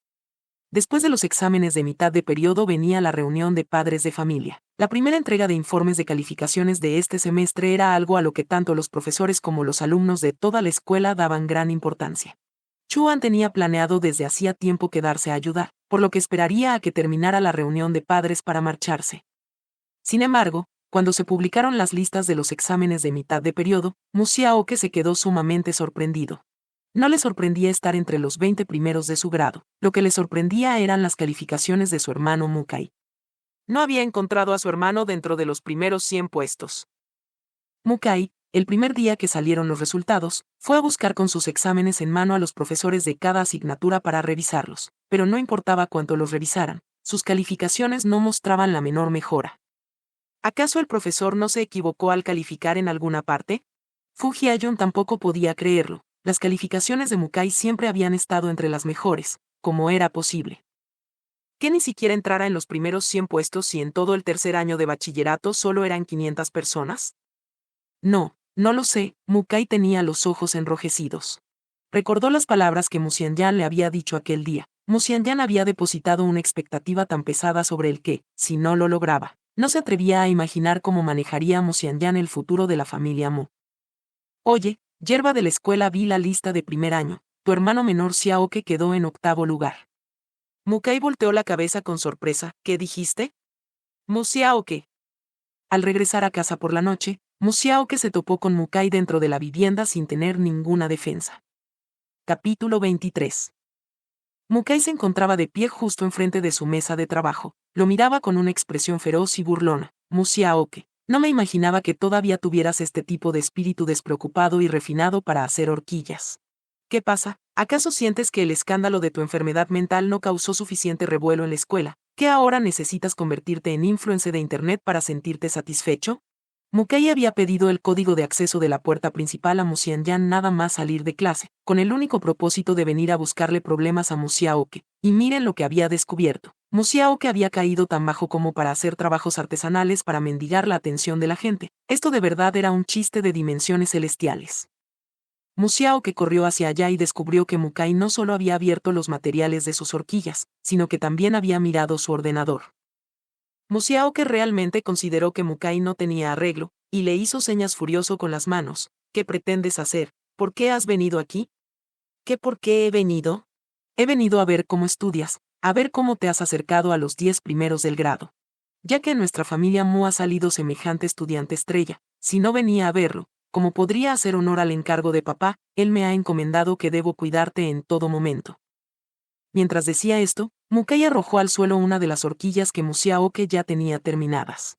Después de los exámenes de mitad de periodo venía la reunión de padres de familia. La primera entrega de informes de calificaciones de este semestre era algo a lo que tanto los profesores como los alumnos de toda la escuela daban gran importancia. Chuan tenía planeado desde hacía tiempo quedarse a ayudar, por lo que esperaría a que terminara la reunión de padres para marcharse. Sin embargo, cuando se publicaron las listas de los exámenes de mitad de periodo, Musiaoke se quedó sumamente sorprendido. No le sorprendía estar entre los 20 primeros de su grado, lo que le sorprendía eran las calificaciones de su hermano Mukai. No había encontrado a su hermano dentro de los primeros 100 puestos. Mukai, el primer día que salieron los resultados, fue a buscar con sus exámenes en mano a los profesores de cada asignatura para revisarlos, pero no importaba cuánto los revisaran, sus calificaciones no mostraban la menor mejora. ¿Acaso el profesor no se equivocó al calificar en alguna parte? Fu Hye-jun tampoco podía creerlo. Las calificaciones de Mukai siempre habían estado entre las mejores, ¿cómo era posible? ¿Que ni siquiera entrara en los primeros 100 puestos si en todo el tercer año de bachillerato solo eran 500 personas? No, no lo sé, Mukai tenía los ojos enrojecidos. Recordó las palabras que Mu Xianyan le había dicho aquel día. Mu Xianyan había depositado una expectativa tan pesada sobre el que, si no lo lograba, no se atrevía a imaginar cómo manejaría Mu Xianyan el futuro de la familia Mu. Oye, yerba de la escuela, vi la lista de primer año. Tu hermano menor Xiaoke quedó en 8º lugar. Mukai volteó la cabeza con sorpresa. ¿Qué dijiste? Mu Xiaoke. Al regresar a casa por la noche, Mu Xiaoke se topó con Mukai dentro de la vivienda sin tener ninguna defensa. Capítulo 23. Mukai se encontraba de pie justo enfrente de su mesa de trabajo. Lo miraba con una expresión feroz y burlona. Mu Xiaoke. No me imaginaba que todavía tuvieras este tipo de espíritu despreocupado y refinado para hacer horquillas. ¿Qué pasa? ¿Acaso sientes que el escándalo de tu enfermedad mental no causó suficiente revuelo en la escuela, que ahora necesitas convertirte en influencer de internet para sentirte satisfecho? Mukai había pedido el código de acceso de la puerta principal a Musian-yan nada más salir de clase, con el único propósito de venir a buscarle problemas a Musiaoke, y miren lo que había descubierto. Musiaoke había caído tan bajo como para hacer trabajos artesanales para mendigar la atención de la gente. Esto de verdad era un chiste de dimensiones celestiales. Musiaoke corrió hacia allá y descubrió que Mukai no solo había abierto los materiales de sus horquillas, sino que también había mirado su ordenador. Musiaoke realmente consideró que Mukai no tenía arreglo, y le hizo señas furioso con las manos. ¿Qué pretendes hacer? ¿Por qué has venido aquí? ¿Qué por qué he venido? He venido a ver cómo estudias, a ver cómo te has acercado a los 10 primeros del grado. Ya que en nuestra familia Mu ha salido semejante estudiante estrella, si no venía a verlo, como podría hacer honor al encargo de papá, él me ha encomendado que debo cuidarte en todo momento. Mientras decía esto, Mukai arrojó al suelo una de las horquillas que Musiaoke ya tenía terminadas.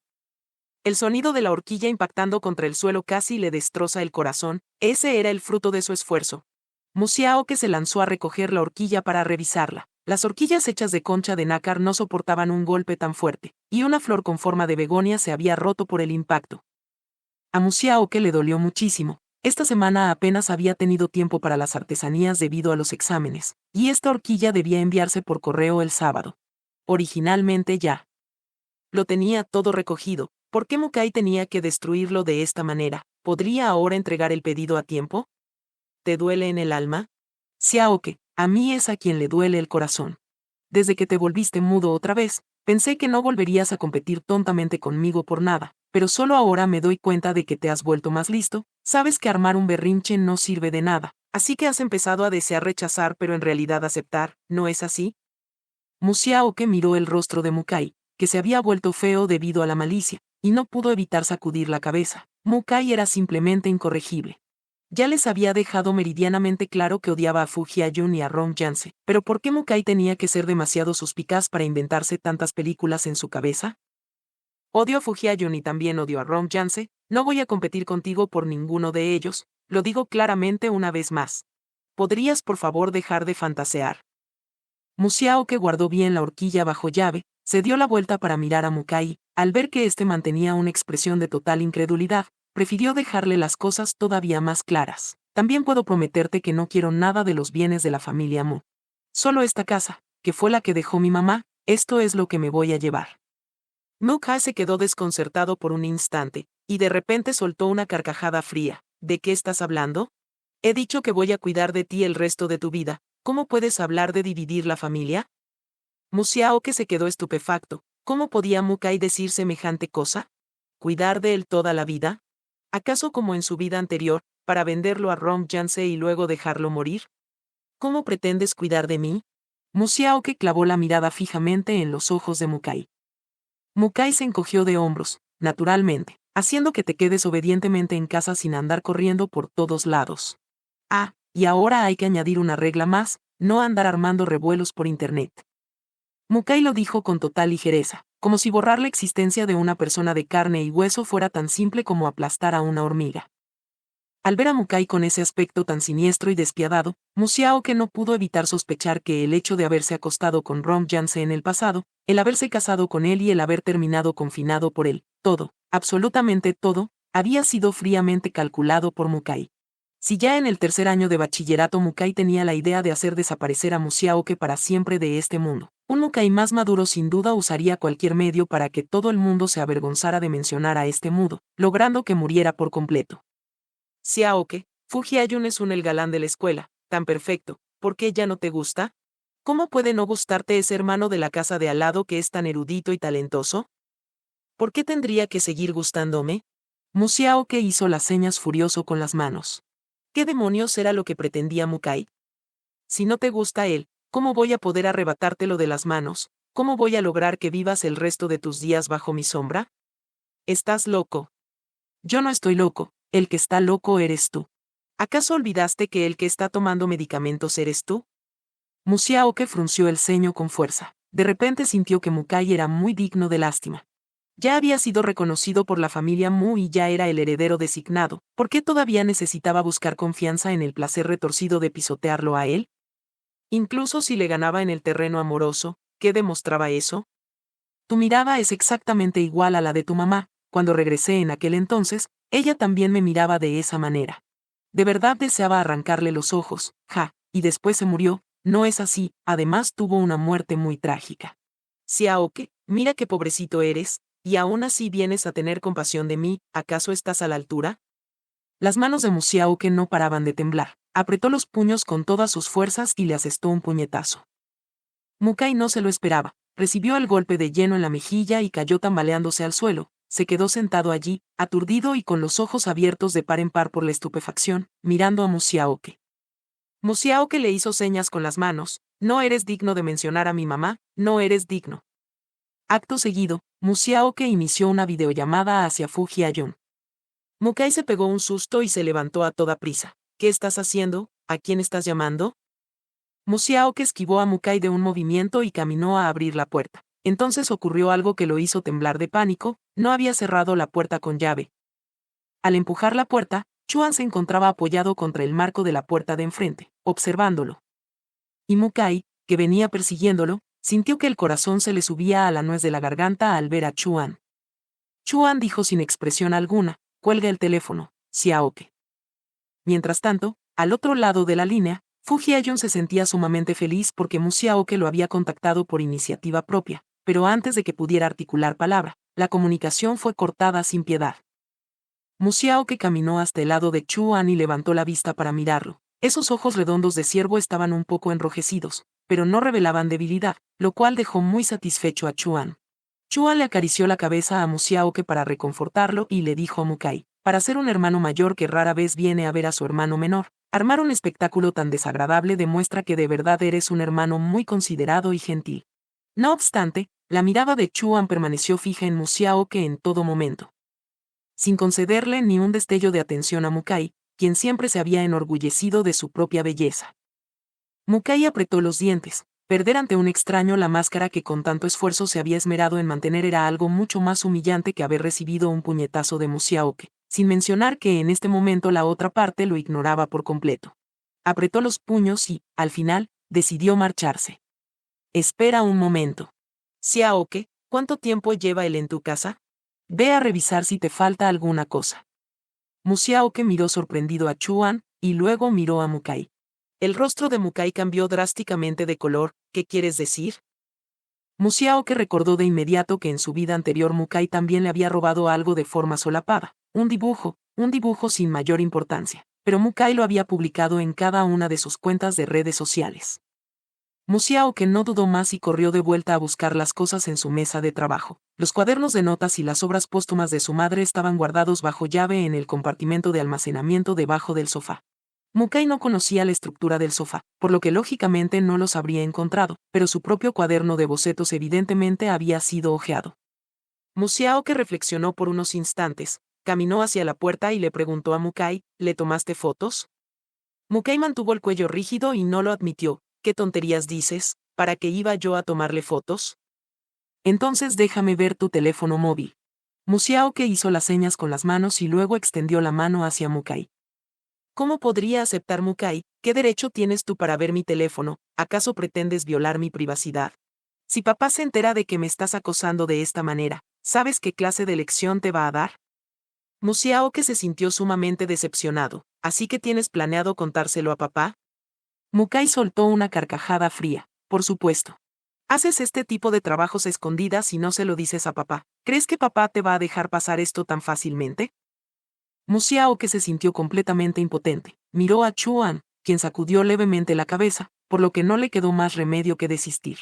El sonido de la horquilla impactando contra el suelo casi le destroza el corazón. Ese era el fruto de su esfuerzo. Musiaoke se lanzó a recoger la horquilla para revisarla. Las horquillas hechas de concha de nácar no soportaban un golpe tan fuerte, y una flor con forma de begonia se había roto por el impacto. A Musiaoke le dolió muchísimo. Esta semana apenas había tenido tiempo para las artesanías debido a los exámenes, y esta horquilla debía enviarse por correo el sábado. Originalmente ya lo tenía todo recogido. ¿Por qué Mukai tenía que destruirlo de esta manera? ¿Podría ahora entregar el pedido a tiempo? ¿Te duele en el alma? Xiaoke, a mí es a quien le duele el corazón. Desde que te volviste mudo otra vez, pensé que no volverías a competir tontamente conmigo por nada, pero solo ahora me doy cuenta de que te has vuelto más listo. Sabes que armar un berrinche no sirve de nada, así que has empezado a desear rechazar pero en realidad aceptar, ¿no es así? Musiaoke miró el rostro de Mukai, que se había vuelto feo debido a la malicia, y no pudo evitar sacudir la cabeza. Mukai era simplemente incorregible. Ya les había dejado meridianamente claro que odiaba a Fu Hia-jun y a Rong Yanse, pero ¿por qué Mukai tenía que ser demasiado suspicaz para inventarse tantas películas en su cabeza? Odio a Fu Hia-jun y también odio a Rong Yanse, no voy a competir contigo por ninguno de ellos, lo digo claramente una vez más. ¿Podrías por favor dejar de fantasear? Musiaoke guardó bien la horquilla bajo llave, se dio la vuelta para mirar a Mukai. Al ver que éste mantenía una expresión de total incredulidad, prefirió dejarle las cosas todavía más claras. También puedo prometerte que no quiero nada de los bienes de la familia Mu. Solo esta casa, que fue la que dejó mi mamá, esto es lo que me voy a llevar. Mukai se quedó desconcertado por un instante, y de repente soltó una carcajada fría. ¿De qué estás hablando? He dicho que voy a cuidar de ti el resto de tu vida. ¿Cómo puedes hablar de dividir la familia? Musiaoke se quedó estupefacto. ¿Cómo podía Mukai decir semejante cosa? ¿Cuidar de él toda la vida? ¿Acaso como en su vida anterior, para venderlo a Rong Yanse y luego dejarlo morir? ¿Cómo pretendes cuidar de mí? Musiaoke clavó la mirada fijamente en los ojos de Mukai. Mukai se encogió de hombros, naturalmente, haciendo que te quedes obedientemente en casa sin andar corriendo por todos lados. Ah, y ahora hay que añadir una regla más, no andar armando revuelos por internet. Mukai lo dijo con total ligereza, como si borrar la existencia de una persona de carne y hueso fuera tan simple como aplastar a una hormiga. Al ver a Mukai con ese aspecto tan siniestro y despiadado, Musiaoke no pudo evitar sospechar que el hecho de haberse acostado con Rong Yanse en el pasado, el haberse casado con él y el haber terminado confinado por él, todo, absolutamente todo, había sido fríamente calculado por Mukai. Si ya en el tercer año de bachillerato Mukai tenía la idea de hacer desaparecer a Musiaoke para siempre de este mundo, un Mukai más maduro sin duda usaría cualquier medio para que todo el mundo se avergonzara de mencionar a este mudo, logrando que muriera por completo. Xiaoke, Fu Hia-jun es el galán de la escuela, tan perfecto, ¿por qué ya no te gusta? ¿Cómo puede no gustarte ese hermano de la casa de al lado que es tan erudito y talentoso? ¿Por qué tendría que seguir gustándome? Musiaoke hizo las señas furioso con las manos. ¿Qué demonios era lo que pretendía Mukai? Si no te gusta él, ¿cómo voy a poder arrebatártelo de las manos? ¿Cómo voy a lograr que vivas el resto de tus días bajo mi sombra? ¿Estás loco? Yo no estoy loco, el que está loco eres tú. ¿Acaso olvidaste que el que está tomando medicamentos eres tú? Musiaoke frunció el ceño con fuerza. De repente sintió que Mukai era muy digno de lástima. Ya había sido reconocido por la familia Mu y ya era el heredero designado. ¿Por qué todavía necesitaba buscar confianza en el placer retorcido de pisotearlo a él? Incluso si le ganaba en el terreno amoroso, ¿qué demostraba eso? Tu mirada es exactamente igual a la de tu mamá, cuando regresé en aquel entonces, ella también me miraba de esa manera. De verdad deseaba arrancarle los ojos, y después se murió. No es así, además tuvo una muerte muy trágica. Xiaoke, mira qué pobrecito eres, y aún así vienes a tener compasión de mí, ¿acaso estás a la altura? Las manos de Mu Xiaoke no paraban de temblar. Apretó los puños con todas sus fuerzas y le asestó un puñetazo. Mukai no se lo esperaba, recibió el golpe de lleno en la mejilla y cayó tambaleándose al suelo. Se quedó sentado allí, aturdido y con los ojos abiertos de par en par por la estupefacción, mirando a Mu Xiaoke. Mu Xiaoke le hizo señas con las manos: no eres digno de mencionar a mi mamá, no eres digno. Acto seguido, Mu Xiaoke inició una videollamada hacia Fu Jiayun. Mukai se pegó un susto y se levantó a toda prisa. ¿Qué estás haciendo? ¿A quién estás llamando? Mu Xiaoke esquivó a Mukai de un movimiento y caminó a abrir la puerta. Entonces ocurrió algo que lo hizo temblar de pánico: no había cerrado la puerta con llave. Al empujar la puerta, Chuan se encontraba apoyado contra el marco de la puerta de enfrente, observándolo. Y Mukai, que venía persiguiéndolo, sintió que el corazón se le subía a la nuez de la garganta al ver a Chuan. Chuan dijo sin expresión alguna: cuelga el teléfono, Xiaoke. Mientras tanto, al otro lado de la línea, Fu Jiayun se sentía sumamente feliz porque Mu Xiaoke lo había contactado por iniciativa propia, pero antes de que pudiera articular palabra, la comunicación fue cortada sin piedad. Mu Xiaoke caminó hasta el lado de Chuan y levantó la vista para mirarlo. Esos ojos redondos de ciervo estaban un poco enrojecidos, pero no revelaban debilidad, lo cual dejó muy satisfecho a Chuan. Chuan le acarició la cabeza a Mu Xiaoke para reconfortarlo y le dijo a Mukai: para ser un hermano mayor que rara vez viene a ver a su hermano menor, armar un espectáculo tan desagradable demuestra que de verdad eres un hermano muy considerado y gentil. No obstante, la mirada de Chuan permaneció fija en Mu Xiaoke en todo momento, sin concederle ni un destello de atención a Mukai, quien siempre se había enorgullecido de su propia belleza. Mukai apretó los dientes. Perder ante un extraño la máscara que con tanto esfuerzo se había esmerado en mantener era algo mucho más humillante que haber recibido un puñetazo de Mu Xiaoke, sin mencionar que en este momento la otra parte lo ignoraba por completo. Apretó los puños y, al final, decidió marcharse. Espera un momento. Xiaoke, ¿cuánto tiempo lleva él en tu casa? Ve a revisar si te falta alguna cosa. Mu Xiaoke miró sorprendido a Chuan, y luego miró a Mukai. El rostro de Mukai cambió drásticamente de color. ¿Qué quieres decir? Mu Xiaoke recordó de inmediato que en su vida anterior Mukai también le había robado algo de forma solapada, un dibujo sin mayor importancia, pero Mukai lo había publicado en cada una de sus cuentas de redes sociales. Mu Xiaoke no dudó más y corrió de vuelta a buscar las cosas en su mesa de trabajo. Los cuadernos de notas y las obras póstumas de su madre estaban guardados bajo llave en el compartimento de almacenamiento debajo del sofá. Mukai no conocía la estructura del sofá, por lo que lógicamente no los habría encontrado, pero su propio cuaderno de bocetos evidentemente había sido hojeado. Mu Xiaoke reflexionó por unos instantes, caminó hacia la puerta y le preguntó a Mukai: ¿le tomaste fotos? Mukai mantuvo el cuello rígido y no lo admitió. ¿Qué tonterías dices? ¿Para qué iba yo a tomarle fotos? Entonces déjame ver tu teléfono móvil. Mu Xiaoke hizo las señas con las manos y luego extendió la mano hacia Mukai. ¿Cómo podría aceptar Mukai? ¿Qué derecho tienes tú para ver mi teléfono? ¿Acaso pretendes violar mi privacidad? Si papá se entera de que me estás acosando de esta manera, ¿sabes qué clase de lección te va a dar? Mu Xiaoke se sintió sumamente decepcionado. ¿Así que tienes planeado contárselo a papá? Mukai soltó una carcajada fría. Por supuesto. Haces este tipo de trabajos a escondidas y no se lo dices a papá. ¿Crees que papá te va a dejar pasar esto tan fácilmente? Mu Xiaoke se sintió completamente impotente. Miró a Chuan, quien sacudió levemente la cabeza, por lo que no le quedó más remedio que desistir.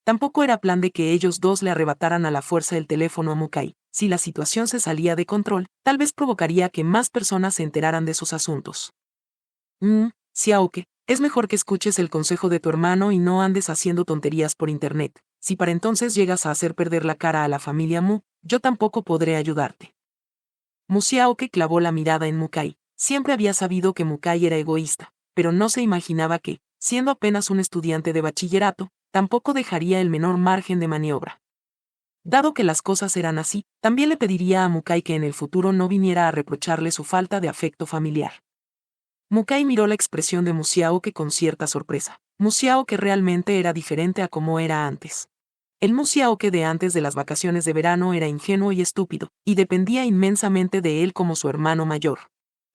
Tampoco era plan de que ellos dos le arrebataran a la fuerza el teléfono a Mukai. Si la situación se salía de control, tal vez provocaría que más personas se enteraran de sus asuntos. Xiaoke, es mejor que escuches el consejo de tu hermano y no andes haciendo tonterías por internet. Si para entonces llegas a hacer perder la cara a la familia Mu, yo tampoco podré ayudarte. Mu Xiaoke clavó la mirada en Mukai. Siempre había sabido que Mukai era egoísta, pero no se imaginaba que, siendo apenas un estudiante de bachillerato, tampoco dejaría el menor margen de maniobra. Dado que las cosas eran así, también le pediría a Mukai que en el futuro no viniera a reprocharle su falta de afecto familiar. Mukai miró la expresión de Mu Xiaoke con cierta sorpresa. Mu Xiaoke realmente era diferente a como era antes. El Musiaoke de antes de las vacaciones de verano era ingenuo y estúpido, y dependía inmensamente de él como su hermano mayor.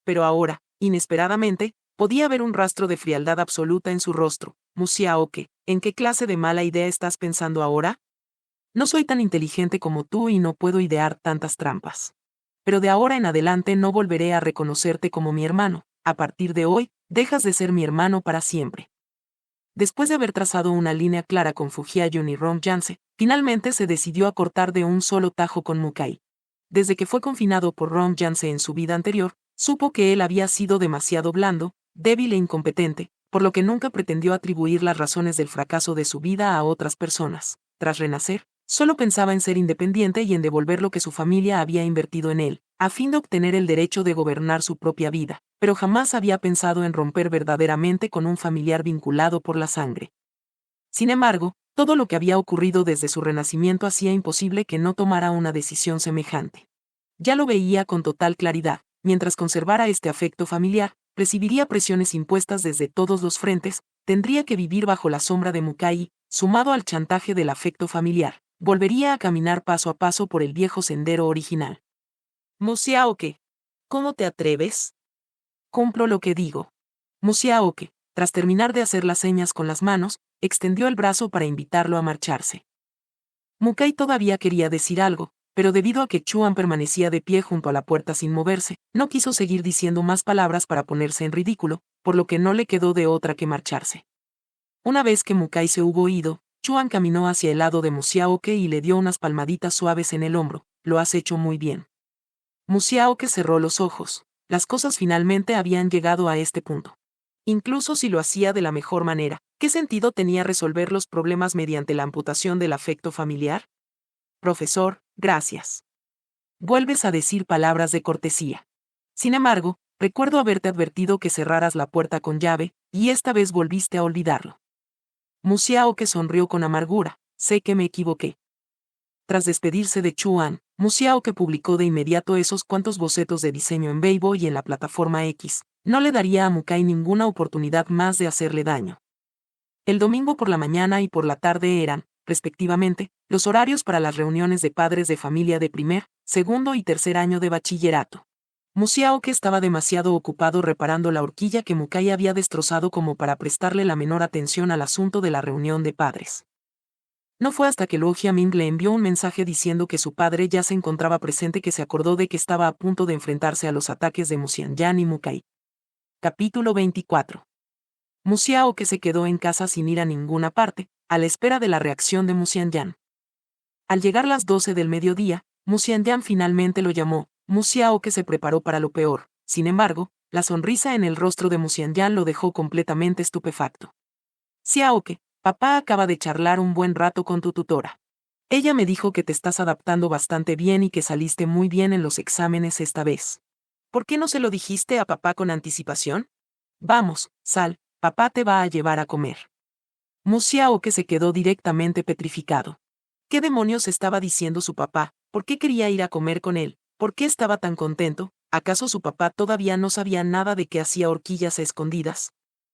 Pero ahora, inesperadamente, podía ver un rastro de frialdad absoluta en su rostro. Musiaoke, ¿en qué clase de mala idea estás pensando ahora? No soy tan inteligente como tú y no puedo idear tantas trampas. Pero de ahora en adelante no volveré a reconocerte como mi hermano. A partir de hoy, dejas de ser mi hermano para siempre. Después de haber trazado una línea clara con Fujiayun y Rom Janse, finalmente se decidió a cortar de un solo tajo con Mukai. Desde que fue confinado por Rom Janse en su vida anterior, supo que él había sido demasiado blando, débil e incompetente, por lo que nunca pretendió atribuir las razones del fracaso de su vida a otras personas. Tras renacer, solo pensaba en ser independiente y en devolver lo que su familia había invertido en él, a fin de obtener el derecho de gobernar su propia vida, pero jamás había pensado en romper verdaderamente con un familiar vinculado por la sangre. Sin embargo, todo lo que había ocurrido desde su renacimiento hacía imposible que no tomara una decisión semejante. Ya lo veía con total claridad: mientras conservara este afecto familiar, recibiría presiones impuestas desde todos los frentes, tendría que vivir bajo la sombra de Mukai, sumado al chantaje del afecto familiar, volvería a caminar paso a paso por el viejo sendero original. Musiaoke, ¿cómo te atreves? Cumplo lo que digo. Musiaoke, tras terminar de hacer las señas con las manos, extendió el brazo para invitarlo a marcharse. Mukai todavía quería decir algo, pero debido a que Chuan permanecía de pie junto a la puerta sin moverse, no quiso seguir diciendo más palabras para ponerse en ridículo, por lo que no le quedó de otra que marcharse. Una vez que Mukai se hubo ido, Chuan caminó hacia el lado de Musiaoke y le dio unas palmaditas suaves en el hombro. Lo has hecho muy bien. Musiaoke cerró los ojos. Las cosas finalmente habían llegado a este punto. Incluso si lo hacía de la mejor manera, ¿qué sentido tenía resolver los problemas mediante la amputación del afecto familiar? Profesor, gracias. Vuelves a decir palabras de cortesía. Sin embargo, recuerdo haberte advertido que cerraras la puerta con llave, y esta vez volviste a olvidarlo. Musiaoke sonrió con amargura. Sé que me equivoqué. Tras despedirse de Chuan, Musiaoke publicó de inmediato esos cuantos bocetos de diseño en Weibo y en la plataforma X. No le daría a Mukai ninguna oportunidad más de hacerle daño. El domingo por la mañana y por la tarde eran, respectivamente, los horarios para las reuniones de padres de familia de primer, segundo y tercer año de bachillerato. Musiaoke estaba demasiado ocupado reparando la horquilla que Mukai había destrozado como para prestarle la menor atención al asunto de la reunión de padres. No fue hasta que Luo Jiaming le envió un mensaje diciendo que su padre ya se encontraba presente que se acordó de que estaba a punto de enfrentarse a los ataques de Musianyan y Mukai. Capítulo 24. Musiaoke se quedó en casa sin ir a ninguna parte, a la espera de la reacción de Musianyan. Al llegar las 12 del mediodía, Musianyan finalmente lo llamó. Musiaoke se preparó para lo peor. Sin embargo, la sonrisa en el rostro de Musianyan lo dejó completamente estupefacto. Xiaoke, papá acaba de charlar un buen rato con tu tutora. Ella me dijo que te estás adaptando bastante bien y que saliste muy bien en los exámenes esta vez. ¿Por qué no se lo dijiste a papá con anticipación? Vamos, sal, papá te va a llevar a comer. Musiaoke se quedó directamente petrificado. ¿Qué demonios estaba diciendo su papá? ¿Por qué quería ir a comer con él? ¿Por qué estaba tan contento? ¿Acaso su papá todavía no sabía nada de que hacía horquillas a escondidas?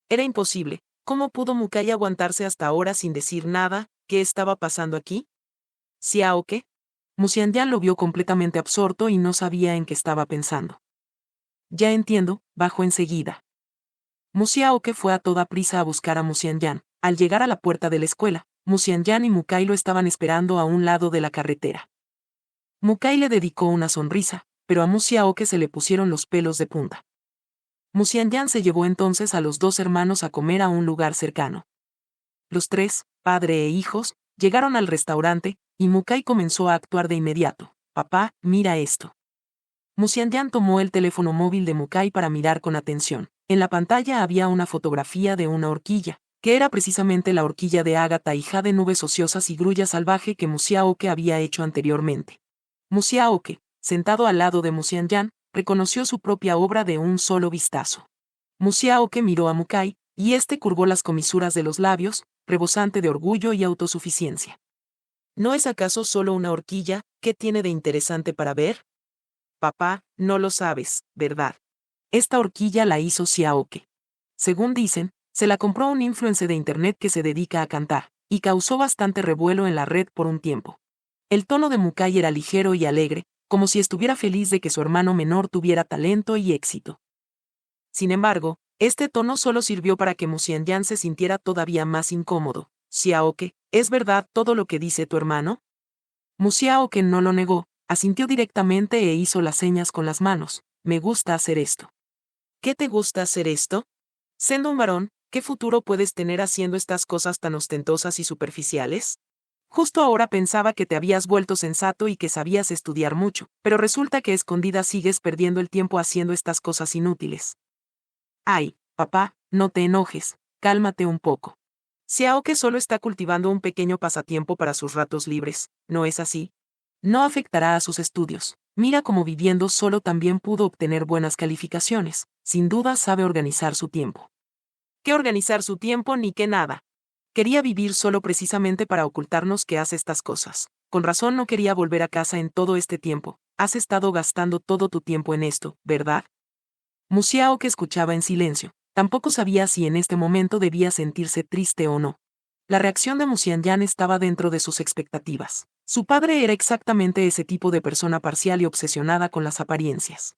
Era imposible. ¿Cómo pudo Mukai aguantarse hasta ahora sin decir nada? ¿Qué estaba pasando aquí? ¿Xiaoke? Musianyan lo vio completamente absorto y no sabía en qué estaba pensando. Ya entiendo, bajó enseguida. Musiaoke fue a toda prisa a buscar a Musianyan. Al llegar a la puerta de la escuela, Musianyan y Mukai lo estaban esperando a un lado de la carretera. Mukai le dedicó una sonrisa, pero a Musiaoke se le pusieron los pelos de punta. Musianyan se llevó entonces a los dos hermanos a comer a un lugar cercano. Los tres, padre e hijos, llegaron al restaurante, y Mukai comenzó a actuar de inmediato. Papá, mira esto. Musianyan tomó el teléfono móvil de Mukai para mirar con atención. En la pantalla había una fotografía de una horquilla, que era precisamente la horquilla de ágata hija de nubes ociosas y grulla salvaje que Musiaoke había hecho anteriormente. Musiaoke, sentado al lado de Musianyan, reconoció su propia obra de un solo vistazo. Musiaoke miró a Mukai, y este curvó las comisuras de los labios, rebosante de orgullo y autosuficiencia. ¿No es acaso solo una horquilla? ¿Qué tiene de interesante para ver? Papá, no lo sabes, ¿verdad? Esta horquilla la hizo Xiaoke. Según dicen, se la compró un influencer de internet que se dedica a cantar. y causó bastante revuelo en la red por un tiempo. El tono de Mukai era ligero y alegre, como si estuviera feliz de que su hermano menor tuviera talento y éxito. Sin embargo, este tono solo sirvió para que Musianyan se sintiera todavía más incómodo. Xiaoke, ¿es verdad todo lo que dice tu hermano? Xiaoke no lo negó, asintió directamente e hizo las señas con las manos. Me gusta hacer esto. ¿Qué te gusta hacer esto? Siendo un varón, ¿qué futuro puedes tener haciendo estas cosas tan ostentosas y superficiales? Justo ahora pensaba que te habías vuelto sensato y que sabías estudiar mucho, pero resulta que escondida sigues perdiendo el tiempo haciendo estas cosas inútiles. Ay, papá, no te enojes, cálmate un poco. Xiaoke solo está cultivando un pequeño pasatiempo para sus ratos libres, ¿no es así? No afectará a sus estudios. Mira cómo viviendo solo también pudo obtener buenas calificaciones. Sin duda sabe organizar su tiempo. ¿Qué organizar su tiempo ni qué nada? Quería vivir solo precisamente para ocultarnos que hace estas cosas. Con razón no quería volver a casa en todo este tiempo. Has estado gastando todo tu tiempo en esto, ¿verdad? Xiaoke escuchaba en silencio. Tampoco sabía si en este momento debía sentirse triste o no. La reacción de Musianyan estaba dentro de sus expectativas. Su padre era exactamente ese tipo de persona parcial y obsesionada con las apariencias.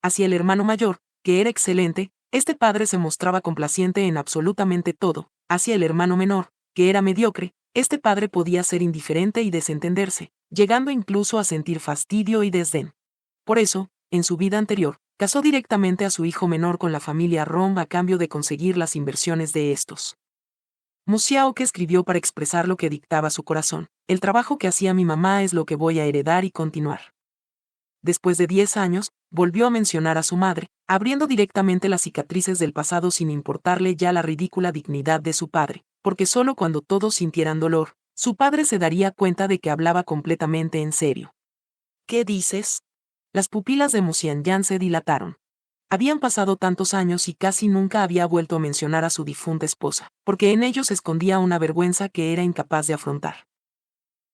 Hacia el hermano mayor, que era excelente, este padre se mostraba complaciente en absolutamente todo. Hacia el hermano menor, que era mediocre, este padre podía ser indiferente y desentenderse, llegando incluso a sentir fastidio y desdén. Por eso, en su vida anterior, casó directamente a su hijo menor con la familia Rom a cambio de conseguir las inversiones de estos. Xiaoke escribió para expresar lo que dictaba su corazón. El trabajo que hacía mi mamá es lo que voy a heredar y continuar. Después de 10 años, volvió a mencionar a su madre, abriendo directamente las cicatrices del pasado sin importarle ya la ridícula dignidad de su padre, porque solo cuando todos sintieran dolor, su padre se daría cuenta de que hablaba completamente en serio. ¿Qué dices? Las pupilas de Musianyan se dilataron. Habían pasado tantos años y casi nunca había vuelto a mencionar a su difunta esposa, porque en ellos escondía una vergüenza que era incapaz de afrontar.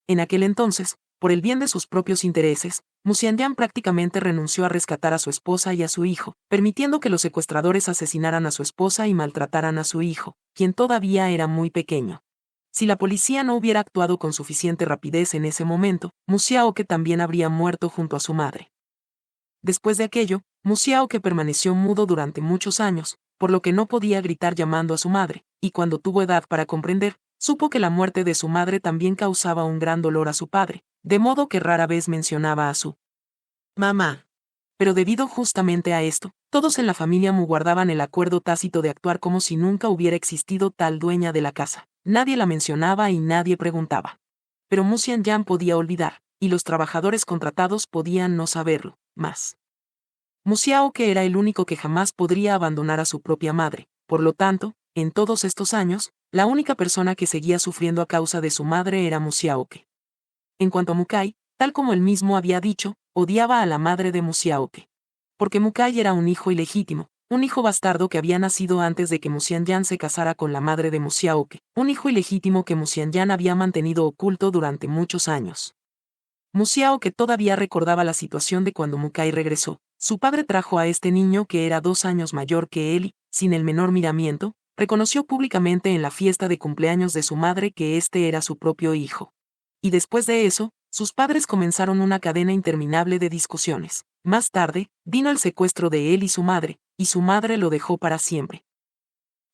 En aquel entonces, por el bien de sus propios intereses, Musianyan prácticamente renunció a rescatar a su esposa y a su hijo, permitiendo que los secuestradores asesinaran a su esposa y maltrataran a su hijo, quien todavía era muy pequeño. Si la policía no hubiera actuado con suficiente rapidez en ese momento, Xiaoke también habría muerto junto a su madre. Después de aquello, Xiaoke permaneció mudo durante muchos años, por lo que no podía gritar llamando a su madre, y cuando tuvo edad para comprender, supo que la muerte de su madre también causaba un gran dolor a su padre, de modo que rara vez mencionaba a su mamá. Pero debido justamente a esto, todos en la familia Mu guardaban el acuerdo tácito de actuar como si nunca hubiera existido tal dueña de la casa. Nadie la mencionaba y nadie preguntaba. Pero Musianyan podía olvidar, y los trabajadores contratados podían no saberlo, más. Xiaoke era el único que jamás podría abandonar a su propia madre, por lo tanto, en todos estos años, la única persona que seguía sufriendo a causa de su madre era Xiaoke. En cuanto a Mukai, tal como él mismo había dicho, odiaba a la madre de Xiaoke. Porque Mukai era un hijo ilegítimo, un hijo bastardo que había nacido antes de que Musianyan se casara con la madre de Xiaoke, un hijo ilegítimo que Musianyan había mantenido oculto durante muchos años. Xiaoke todavía recordaba la situación de cuando Mukai regresó. Su padre trajo a este niño que era 2 años mayor que él y, sin el menor miramiento, reconoció públicamente en la fiesta de cumpleaños de su madre que este era su propio hijo. Y después de eso, sus padres comenzaron una cadena interminable de discusiones. Más tarde, vino el secuestro de él y su madre lo dejó para siempre.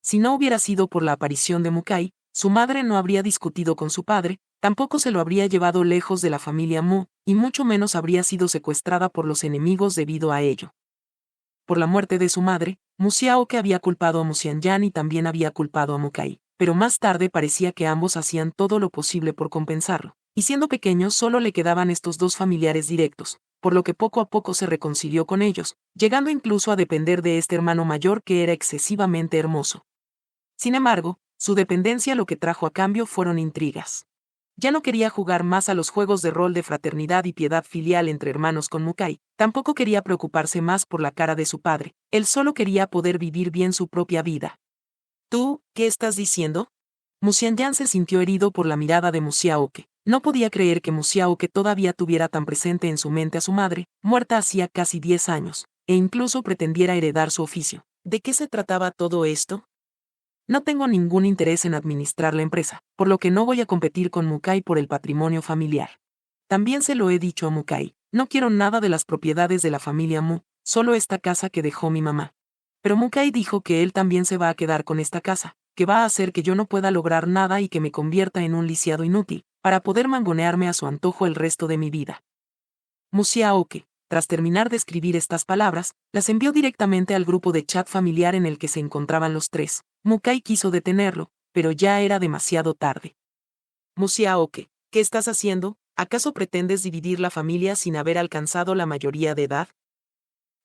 Si no hubiera sido por la aparición de Mukai, su madre no habría discutido con su padre, tampoco se lo habría llevado lejos de la familia Mu, y mucho menos habría sido secuestrada por los enemigos debido a ello. Por la muerte de su madre, Xiaoke había culpado a Musianyan y también había culpado a Mukai, pero más tarde parecía que ambos hacían todo lo posible por compensarlo, y siendo pequeño solo le quedaban estos dos familiares directos, por lo que poco a poco se reconcilió con ellos, llegando incluso a depender de este hermano mayor que era excesivamente hermoso. Sin embargo, su dependencia lo que trajo a cambio fueron intrigas. Ya no quería jugar más a los juegos de rol de fraternidad y piedad filial entre hermanos con Mukai, tampoco quería preocuparse más por la cara de su padre, él solo quería poder vivir bien su propia vida. ¿Tú, qué estás diciendo? Musianyan se sintió herido por la mirada de Xiaoke. No podía creer que Xiaoke todavía tuviera tan presente en su mente a su madre, muerta hacía casi 10 años, e incluso pretendiera heredar su oficio. ¿De qué se trataba todo esto? No tengo ningún interés en administrar la empresa, por lo que no voy a competir con Mukai por el patrimonio familiar. También se lo he dicho a Mukai, no quiero nada de las propiedades de la familia Mu, solo esta casa que dejó mi mamá. Pero Mukai dijo que él también se va a quedar con esta casa, que va a hacer que yo no pueda lograr nada y que me convierta en un lisiado inútil, para poder mangonearme a su antojo el resto de mi vida. Musiaoke, tras terminar de escribir estas palabras, las envió directamente al grupo de chat familiar en el que se encontraban los tres. Mukai quiso detenerlo, pero ya era demasiado tarde. Musiaoke, ¿qué estás haciendo? ¿Acaso pretendes dividir la familia sin haber alcanzado la mayoría de edad?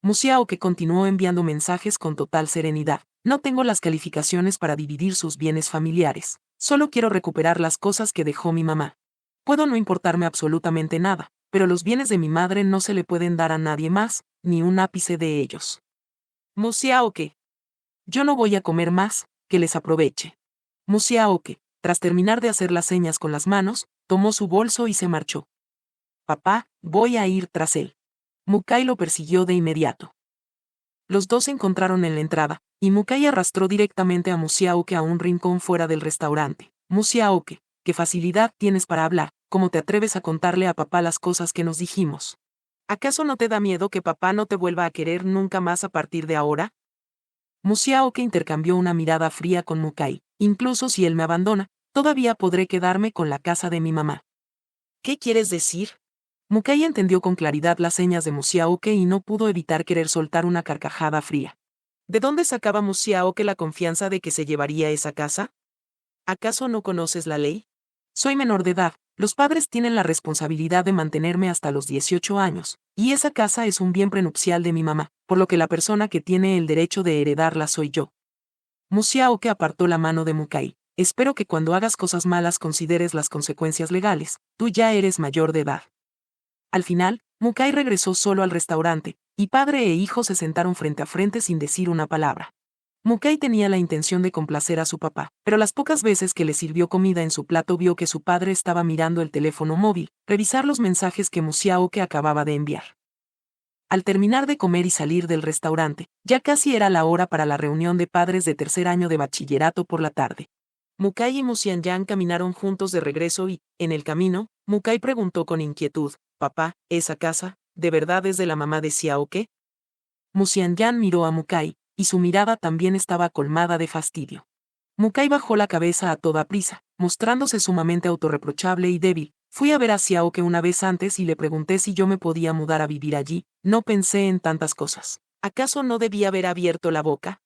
Musiaoke continuó enviando mensajes con total serenidad. No tengo las calificaciones para dividir sus bienes familiares. Solo quiero recuperar las cosas que dejó mi mamá. Puedo no importarme absolutamente nada, pero los bienes de mi madre no se le pueden dar a nadie más, ni un ápice de ellos. Musiaoke. Yo no voy a comer más, que les aproveche. Musiaoke, tras terminar de hacer las señas con las manos, tomó su bolso y se marchó. Papá, voy a ir tras él. Mukai lo persiguió de inmediato. Los dos se encontraron en la entrada, y Mukai arrastró directamente a Musiaoke a un rincón fuera del restaurante. Musiaoke, ¿qué facilidad tienes para hablar? ¿Cómo te atreves a contarle a papá las cosas que nos dijimos? ¿Acaso no te da miedo que papá no te vuelva a querer nunca más a partir de ahora? Musiaoke intercambió una mirada fría con Mukai. Incluso si él me abandona, todavía podré quedarme con la casa de mi mamá. ¿Qué quieres decir? Mukai entendió con claridad las señas de Musiaoke y no pudo evitar querer soltar una carcajada fría. ¿De dónde sacaba Musiaoke la confianza de que se llevaría esa casa? ¿Acaso no conoces la ley? Soy menor de edad, los padres tienen la responsabilidad de mantenerme hasta los 18 años, y esa casa es un bien prenupcial de mi mamá, por lo que la persona que tiene el derecho de heredarla soy yo. Musiaoke apartó la mano de Mukai. Espero que cuando hagas cosas malas consideres las consecuencias legales, tú ya eres mayor de edad. Al final, Mukai regresó solo al restaurante, y padre e hijo se sentaron frente a frente sin decir una palabra. Mukai tenía la intención de complacer a su papá, pero las pocas veces que le sirvió comida en su plato vio que su padre estaba mirando el teléfono móvil, revisar los mensajes que Musiaoke acababa de enviar. Al terminar de comer y salir del restaurante, ya casi era la hora para la reunión de padres de tercer año de bachillerato por la tarde. Mukai y Musianyan caminaron juntos de regreso y, en el camino, Mukai preguntó con inquietud, «Papá, ¿esa casa, de verdad es de la mamá de Xiaoke?» Musianyan miró a Mukai, y su mirada también estaba colmada de fastidio. Mukai bajó la cabeza a toda prisa, mostrándose sumamente autorreprochable y débil. Fui a ver a Xiaoke una vez antes y le pregunté si yo me podía mudar a vivir allí, no pensé en tantas cosas. ¿Acaso no debía haber abierto la boca?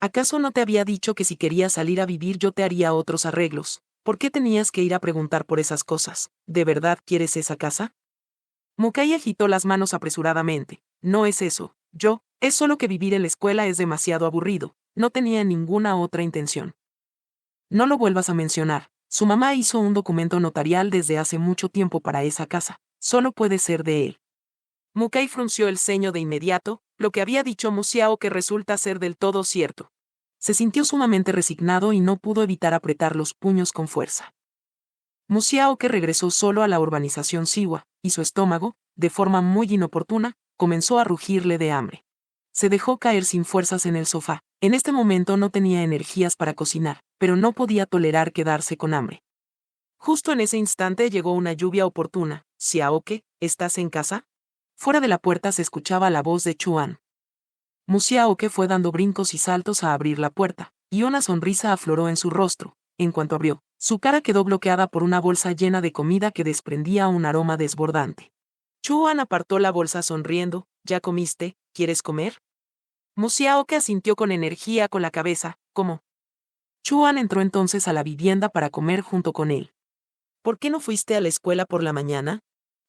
¿Acaso no te había dicho que si querías salir a vivir yo te haría otros arreglos? ¿Por qué tenías que ir a preguntar por esas cosas? ¿De verdad quieres esa casa? Mukai agitó las manos apresuradamente. No es eso, es solo que vivir en la escuela es demasiado aburrido, no tenía ninguna otra intención. No lo vuelvas a mencionar, su mamá hizo un documento notarial desde hace mucho tiempo para esa casa, solo puede ser de él. Mukai frunció el ceño de inmediato, lo que había dicho Musiaoke resulta ser del todo cierto. Se sintió sumamente resignado y no pudo evitar apretar los puños con fuerza. Musiaoke regresó solo a la urbanización Siwa, y su estómago, de forma muy inoportuna, comenzó a rugirle de hambre. Se dejó caer sin fuerzas en el sofá. En este momento no tenía energías para cocinar, pero no podía tolerar quedarse con hambre. Justo en ese instante llegó una lluvia oportuna. «Xiaoke, ¿estás en casa?» Fuera de la puerta se escuchaba la voz de Chuan. Musiaoke fue dando brincos y saltos a abrir la puerta, y una sonrisa afloró en su rostro. En cuanto abrió, su cara quedó bloqueada por una bolsa llena de comida que desprendía un aroma desbordante. Chuan apartó la bolsa sonriendo. «¿Ya comiste? ¿Quieres comer?» Musiaoke asintió con energía con la cabeza, como. Chuan entró entonces a la vivienda para comer junto con él. «¿Por qué no fuiste a la escuela por la mañana?»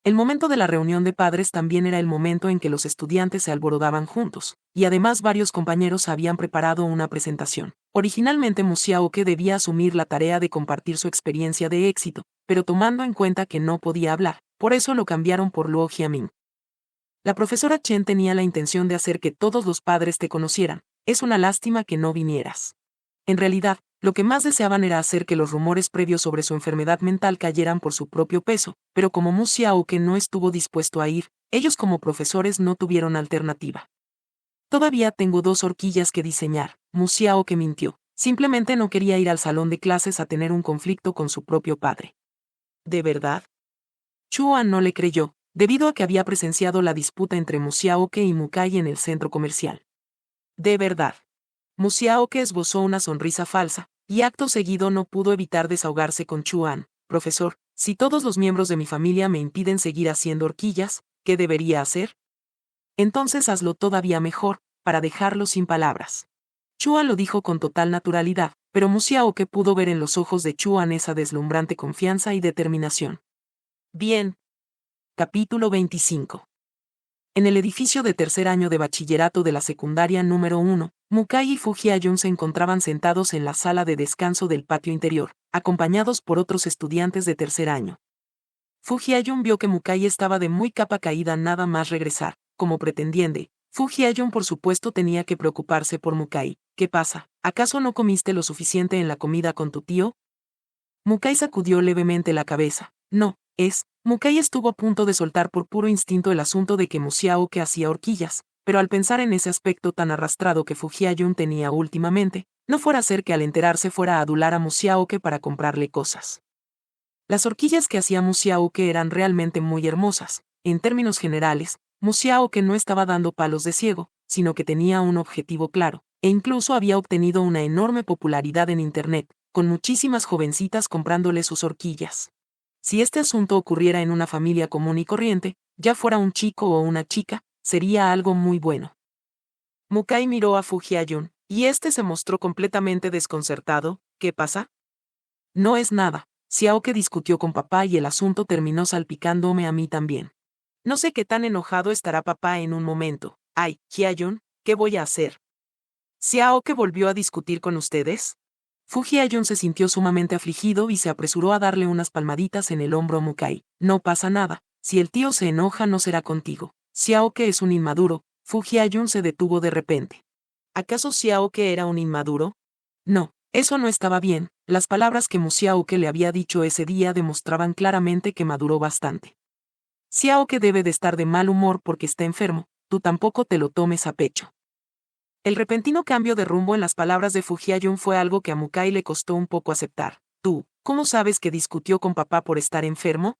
El momento de la reunión de padres también era el momento en que los estudiantes se alborodaban juntos, y además varios compañeros habían preparado una presentación. Originalmente Musiaoke debía asumir la tarea de compartir su experiencia de éxito, pero tomando en cuenta que no podía hablar, por eso lo cambiaron por Luo Jiaming. La profesora Chen tenía la intención de hacer que todos los padres te conocieran. Es una lástima que no vinieras. En realidad, lo que más deseaban era hacer que los rumores previos sobre su enfermedad mental cayeran por su propio peso, pero como Musiaoke no estuvo dispuesto a ir, ellos como profesores no tuvieron alternativa. Todavía tengo 2 horquillas que diseñar. Musiaoke mintió. Simplemente no quería ir al salón de clases a tener un conflicto con su propio padre. ¿De verdad? Chuan no le creyó, debido a que había presenciado la disputa entre Musiaoke y Mukai en el centro comercial. De verdad. Musiaoke esbozó una sonrisa falsa, y acto seguido no pudo evitar desahogarse con Chuan. Profesor, si todos los miembros de mi familia me impiden seguir haciendo horquillas, ¿qué debería hacer? Entonces hazlo todavía mejor, para dejarlo sin palabras. Chuan lo dijo con total naturalidad, pero Musiaoke pudo ver en los ojos de Chuan esa deslumbrante confianza y determinación. Bien. Capítulo 25. En el edificio de tercer año de bachillerato de la secundaria número 1, Mukai y Fujiayun se encontraban sentados en la sala de descanso del patio interior, acompañados por otros estudiantes de tercer año. Fujiayun vio que Mukai estaba de muy capa caída nada más regresar, como pretendiente. Fujiayun por supuesto tenía que preocuparse por Mukai. ¿Qué pasa? ¿Acaso no comiste lo suficiente en la comida con tu tío? Mukai sacudió levemente la cabeza. No, Mukai estuvo a punto de soltar por puro instinto el asunto de que Musiaoke hacía horquillas, pero al pensar en ese aspecto tan arrastrado que Fujiayun tenía últimamente, no fuera a ser que al enterarse fuera a adular a Musiaoke para comprarle cosas. Las horquillas que hacía Musiaoke eran realmente muy hermosas. En términos generales, Musiaoke no estaba dando palos de ciego, sino que tenía un objetivo claro, e incluso había obtenido una enorme popularidad en Internet, con muchísimas jovencitas comprándole sus horquillas. Si este asunto ocurriera en una familia común y corriente, ya fuera un chico o una chica, sería algo muy bueno. Mukai miró a Fujiayun, y este se mostró completamente desconcertado. ¿Qué pasa? No es nada. Xiaoke discutió con papá y el asunto terminó salpicándome a mí también. No sé qué tan enojado estará papá en un momento. Ay, Hyayun, ¿qué voy a hacer? ¿Xiaoke volvió a discutir con ustedes? Fujiayun se sintió sumamente afligido y se apresuró a darle unas palmaditas en el hombro a Mukai. No pasa nada, si el tío se enoja no será contigo. Xiaoke es un inmaduro. Fujiayun se detuvo de repente. ¿Acaso Xiaoke era un inmaduro? No, eso no estaba bien. Las palabras que Musiaoke le había dicho ese día demostraban claramente que maduró bastante. Xiaoke debe de estar de mal humor porque está enfermo, tú tampoco te lo tomes a pecho. El repentino cambio de rumbo en las palabras de Fujiayun fue algo que a Mukai le costó un poco aceptar. ¿Tú, cómo sabes que discutió con papá por estar enfermo?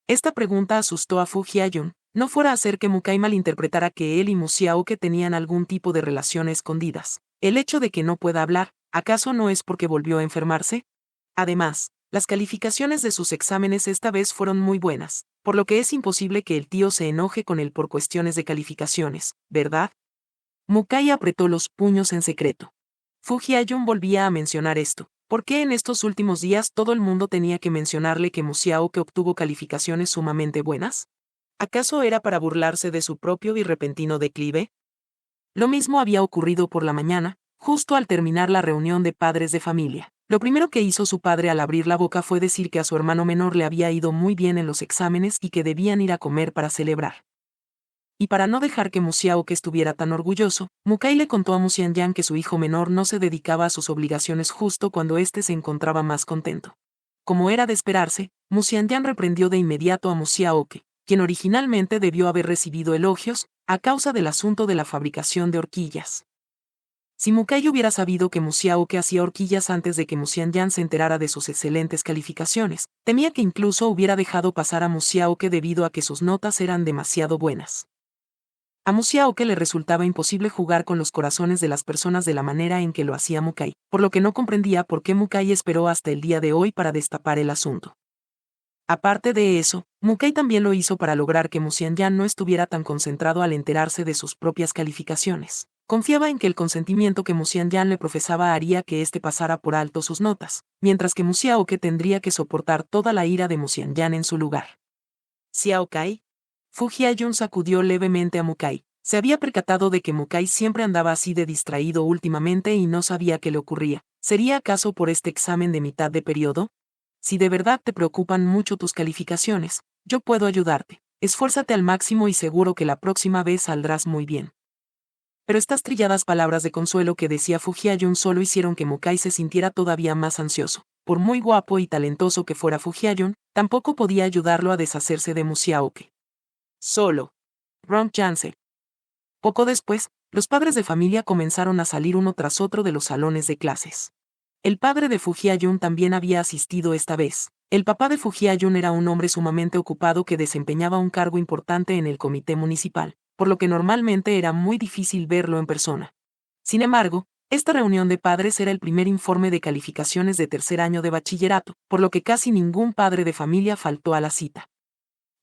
Esta pregunta asustó a Fujiayun, no fuera a hacer que Mukai malinterpretara que él y Musiaoke tenían algún tipo de relación a escondidas. El hecho de que no pueda hablar, ¿acaso no es porque volvió a enfermarse? Además, las calificaciones de sus exámenes esta vez fueron muy buenas, por lo que es imposible que el tío se enoje con él por cuestiones de calificaciones, ¿verdad? Mukai apretó los puños en secreto. Fujiayun volvía a mencionar esto. ¿Por qué en estos últimos días todo el mundo tenía que mencionarle que Musiaoke obtuvo calificaciones sumamente buenas? ¿Acaso era para burlarse de su propio y repentino declive? Lo mismo había ocurrido por la mañana, justo al terminar la reunión de padres de familia. Lo primero que hizo su padre al abrir la boca fue decir que a su hermano menor le había ido muy bien en los exámenes y que debían ir a comer para celebrar. Y para no dejar que Musiaoke estuviera tan orgulloso, Mukai le contó a Musianyan que su hijo menor no se dedicaba a sus obligaciones justo cuando éste se encontraba más contento. Como era de esperarse, Musianyan reprendió de inmediato a Musiaoke, quien originalmente debió haber recibido elogios, a causa del asunto de la fabricación de horquillas. Si Mukai hubiera sabido que Musiaoke hacía horquillas antes de que Musianyan se enterara de sus excelentes calificaciones, temía que incluso hubiera dejado pasar a Musiaoke debido a que sus notas eran demasiado buenas. A Musiaoke le resultaba imposible jugar con los corazones de las personas de la manera en que lo hacía Mukai, por lo que no comprendía por qué Mukai esperó hasta el día de hoy para destapar el asunto. Aparte de eso, Mukai también lo hizo para lograr que Musianyan no estuviera tan concentrado al enterarse de sus propias calificaciones. Confiaba en que el consentimiento que Musianyan le profesaba haría que éste pasara por alto sus notas, mientras que Musiaoke tendría que soportar toda la ira de Musianyan en su lugar. ¿Xiaokai? Fujiayun sacudió levemente a Mukai. Se había percatado de que Mukai siempre andaba así de distraído últimamente y no sabía qué le ocurría. ¿Sería acaso por este examen de mitad de periodo? Si de verdad te preocupan mucho tus calificaciones, yo puedo ayudarte. Esfuérzate al máximo y seguro que la próxima vez saldrás muy bien. Pero estas trilladas palabras de consuelo que decía Fujiayun solo hicieron que Mukai se sintiera todavía más ansioso. Por muy guapo y talentoso que fuera Fujiayun, tampoco podía ayudarlo a deshacerse de Musiaoke. Solo. Ron Chance. Poco después, Los padres de familia comenzaron a salir uno tras otro de los salones de clases. El padre de Fu Hia-jun también había asistido esta vez. El papá de Fu Hia-jun era un hombre sumamente ocupado que desempeñaba un cargo importante en el comité municipal, por lo que normalmente era muy difícil verlo en persona. Sin embargo, esta reunión de padres era el primer informe de calificaciones de tercer año de bachillerato, por lo que casi ningún padre de familia faltó a la cita.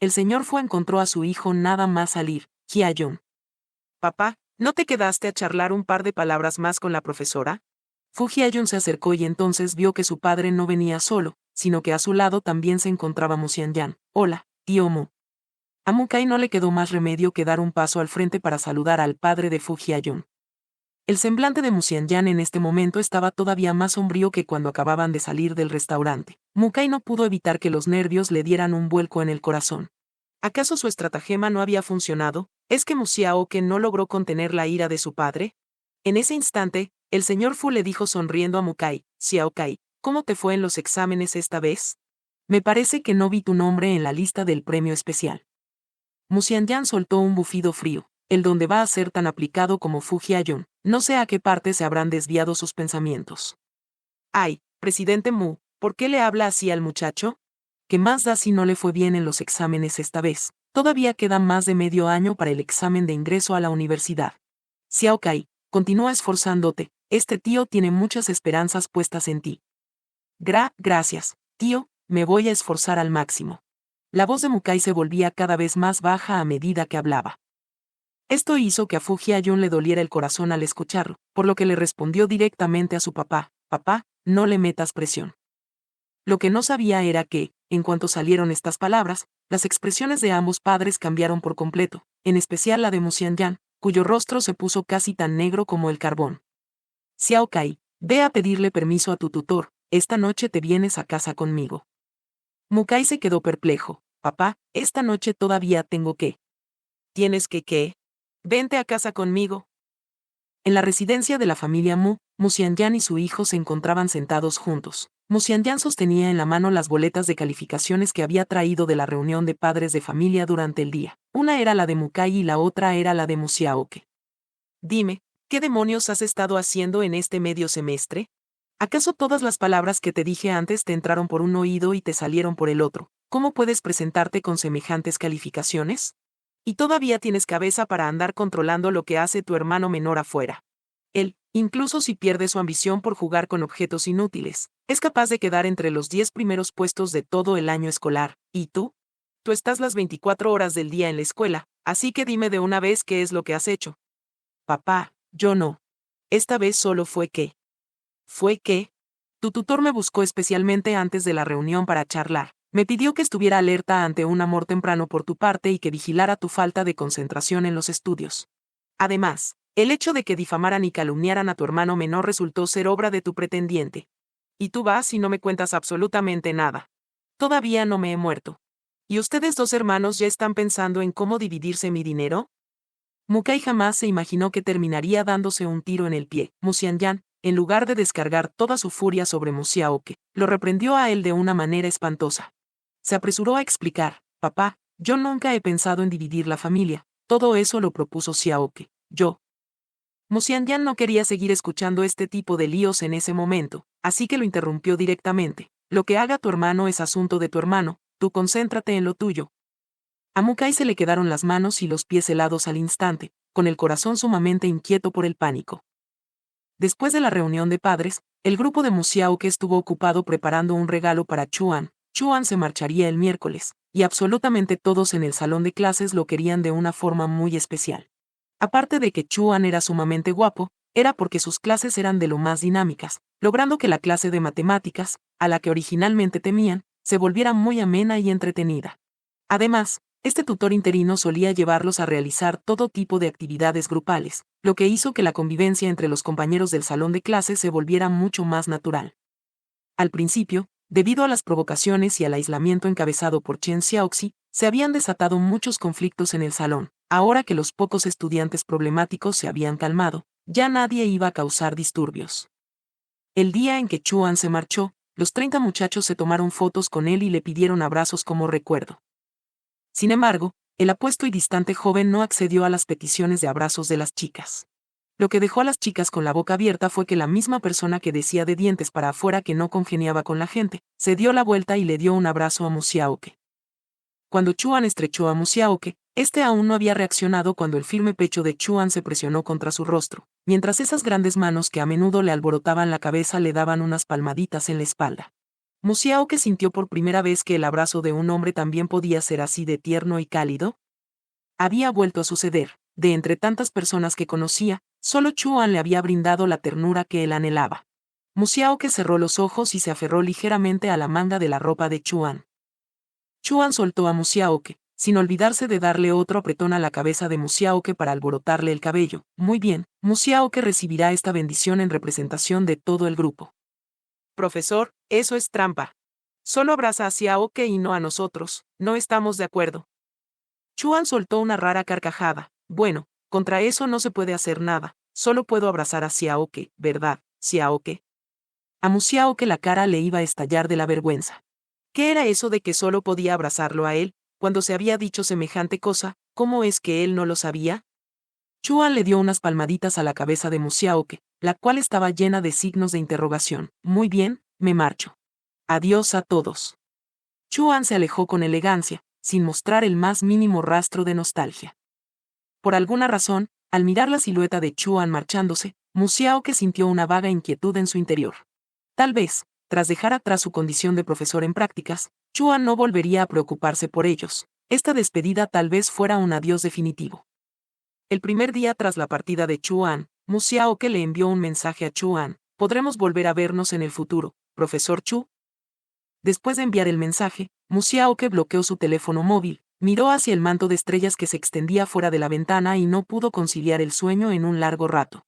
El señor Fu encontró a su hijo nada más salir, Hia-jun. «Papá, ¿no te quedaste a charlar un par de palabras más con la profesora?» Fu Hia-jun se acercó y entonces vio que su padre no venía solo, sino que a su lado también se encontraba Mu Xianyan. «Hola, tío Mu». A Mu Kai no le quedó más remedio que dar un paso al frente para saludar al padre de Fu Hia-jun. El semblante de Mu Xianyan en este momento estaba todavía más sombrío que cuando acababan de salir del restaurante. Mu Kai no pudo evitar que los nervios le dieran un vuelco en el corazón. ¿Acaso su estratagema no había funcionado? ¿Es que Mu Xiaoke no logró contener la ira de su padre? En ese instante, el señor Fu le dijo sonriendo a Mu Kai: «Xiaokai, ¿cómo te fue en los exámenes esta vez? Me parece que no vi tu nombre en la lista del premio especial». Mu Xianyan soltó un bufido frío. El donde va a ser tan aplicado como Fu Hia-jun. No sé a qué parte se habrán desviado sus pensamientos. «Ay, presidente Mu, ¿por qué le habla así al muchacho? ¿Qué más da si no le fue bien en los exámenes esta vez? Todavía queda más de medio año para el examen de ingreso a la universidad. Xiaokai, continúa esforzándote, este tío tiene muchas esperanzas puestas en ti». Gracias, tío, me voy a esforzar al máximo». La voz de Mu Kai se volvía cada vez más baja a medida que hablaba. Esto hizo que a Fu Hia-jun le doliera el corazón al escucharlo, por lo que le respondió directamente a su papá: «Papá, no le metas presión». Lo que no sabía era que, en cuanto salieron estas palabras, las expresiones de ambos padres cambiaron por completo, en especial la de Mu Xianyan, cuyo rostro se puso casi tan negro como el carbón. «Xiaokai, ve a pedirle permiso a tu tutor, esta noche te vienes a casa conmigo». Mu Kai se quedó perplejo. «Papá, esta noche todavía tengo que». «¿Tienes que qué? Vente a casa conmigo». En la residencia de la familia Mu, Mu Xianyan y su hijo se encontraban sentados juntos. Mu Xianyan sostenía en la mano las boletas de calificaciones que había traído de la reunión de padres de familia durante el día. Una era la de Mu Kai y la otra era la de Mu Xiaoke. «Dime, ¿qué demonios has estado haciendo en este medio semestre? ¿Acaso todas las palabras que te dije antes te entraron por un oído y te salieron por el otro? ¿Cómo puedes presentarte con semejantes calificaciones? Y todavía tienes cabeza para andar controlando lo que hace tu hermano menor afuera. Él, incluso si pierde su ambición por jugar con objetos inútiles, es capaz de quedar entre los 10 primeros puestos de todo el año escolar. ¿Y tú? Tú estás las 24 horas del día en la escuela, así que dime de una vez qué es lo que has hecho». «Papá, yo no. Esta vez solo fue que». «¿Fue qué?» «Tu tutor me buscó especialmente antes de la reunión para charlar. Me pidió que estuviera alerta ante un amor temprano por tu parte y que vigilara tu falta de concentración en los estudios. Además, el hecho de que difamaran y calumniaran a tu hermano menor resultó ser obra de tu pretendiente. Y tú vas y no me cuentas absolutamente nada. Todavía no me he muerto. ¿Y ustedes dos hermanos ya están pensando en cómo dividirse mi dinero?» Mu Kai jamás se imaginó que terminaría dándose un tiro en el pie. Mu Xianyan, en lugar de descargar toda su furia sobre Mu Xiaoke, lo reprendió a él de una manera espantosa. Se apresuró a explicar: «Papá, yo nunca he pensado en dividir la familia, todo eso lo propuso Xiaoke, yo». Mu Xianyan no quería seguir escuchando este tipo de líos en ese momento, así que lo interrumpió directamente: «Lo que haga tu hermano es asunto de tu hermano, tú concéntrate en lo tuyo». A Mu Kai se le quedaron las manos y los pies helados al instante, con el corazón sumamente inquieto por el pánico. Después de la reunión de padres, el grupo de Mu Xiaoke estuvo ocupado preparando un regalo para Chuan. Chuan se marcharía el miércoles, y absolutamente todos en el salón de clases lo querían de una forma muy especial. Aparte de que Chuan era sumamente guapo, era porque sus clases eran de lo más dinámicas, logrando que la clase de matemáticas, a la que originalmente temían, se volviera muy amena y entretenida. Además, este tutor interino solía llevarlos a realizar todo tipo de actividades grupales, lo que hizo que la convivencia entre los compañeros del salón de clases se volviera mucho más natural. Al principio, debido a las provocaciones y al aislamiento encabezado por Chen Xiaoxi, se habían desatado muchos conflictos en el salón. Ahora que los pocos estudiantes problemáticos se habían calmado, ya nadie iba a causar disturbios. El día en que Chuan se marchó, los 30 muchachos se tomaron fotos con él y le pidieron abrazos como recuerdo. Sin embargo, el apuesto y distante joven no accedió a las peticiones de abrazos de las chicas. Lo que dejó a las chicas con la boca abierta fue que la misma persona que decía de dientes para afuera que no congeniaba con la gente, se dio la vuelta y le dio un abrazo a Musiaoke. Cuando Chuan estrechó a Musiaoke, este aún no había reaccionado cuando el firme pecho de Chuan se presionó contra su rostro, mientras esas grandes manos que a menudo le alborotaban la cabeza le daban unas palmaditas en la espalda. Musiaoke sintió por primera vez que el abrazo de un hombre también podía ser así de tierno y cálido. Había vuelto a suceder, de entre tantas personas que conocía, solo Chuan le había brindado la ternura que él anhelaba. Musiaoke cerró los ojos y se aferró ligeramente a la manga de la ropa de Chuan. Chuan soltó a Musiaoke, sin olvidarse de darle otro apretón a la cabeza de Musiaoke para alborotarle el cabello. Muy bien, Musiaoke recibirá esta bendición en representación de todo el grupo. Profesor, eso es trampa. Solo abraza a Xiaoke y no a nosotros, no estamos de acuerdo. Chuan soltó una rara carcajada. Bueno, contra eso no se puede hacer nada, solo puedo abrazar a Xiaoke, ¿verdad, Xiaoke? A Musiaoke la cara le iba a estallar de la vergüenza. ¿Qué era eso de que solo podía abrazarlo a él, cuando se había dicho semejante cosa? ¿Cómo es que él no lo sabía? Chuan le dio unas palmaditas a la cabeza de Musiaoke, la cual estaba llena de signos de interrogación. Muy bien, me marcho. Adiós a todos. Chuan se alejó con elegancia, sin mostrar el más mínimo rastro de nostalgia. Por alguna razón, al mirar la silueta de Chuan marchándose, Musiaoke sintió una vaga inquietud en su interior. Tal vez, tras dejar atrás su condición de profesor en prácticas, Chuan no volvería a preocuparse por ellos. Esta despedida tal vez fuera un adiós definitivo. El primer día tras la partida de Chuan, Musiaoke le envió un mensaje a Chuan: ¿podremos volver a vernos en el futuro, profesor Chu? Después de enviar el mensaje, Musiaoke bloqueó su teléfono móvil, miró hacia el manto de estrellas que se extendía fuera de la ventana y no pudo conciliar el sueño en un largo rato.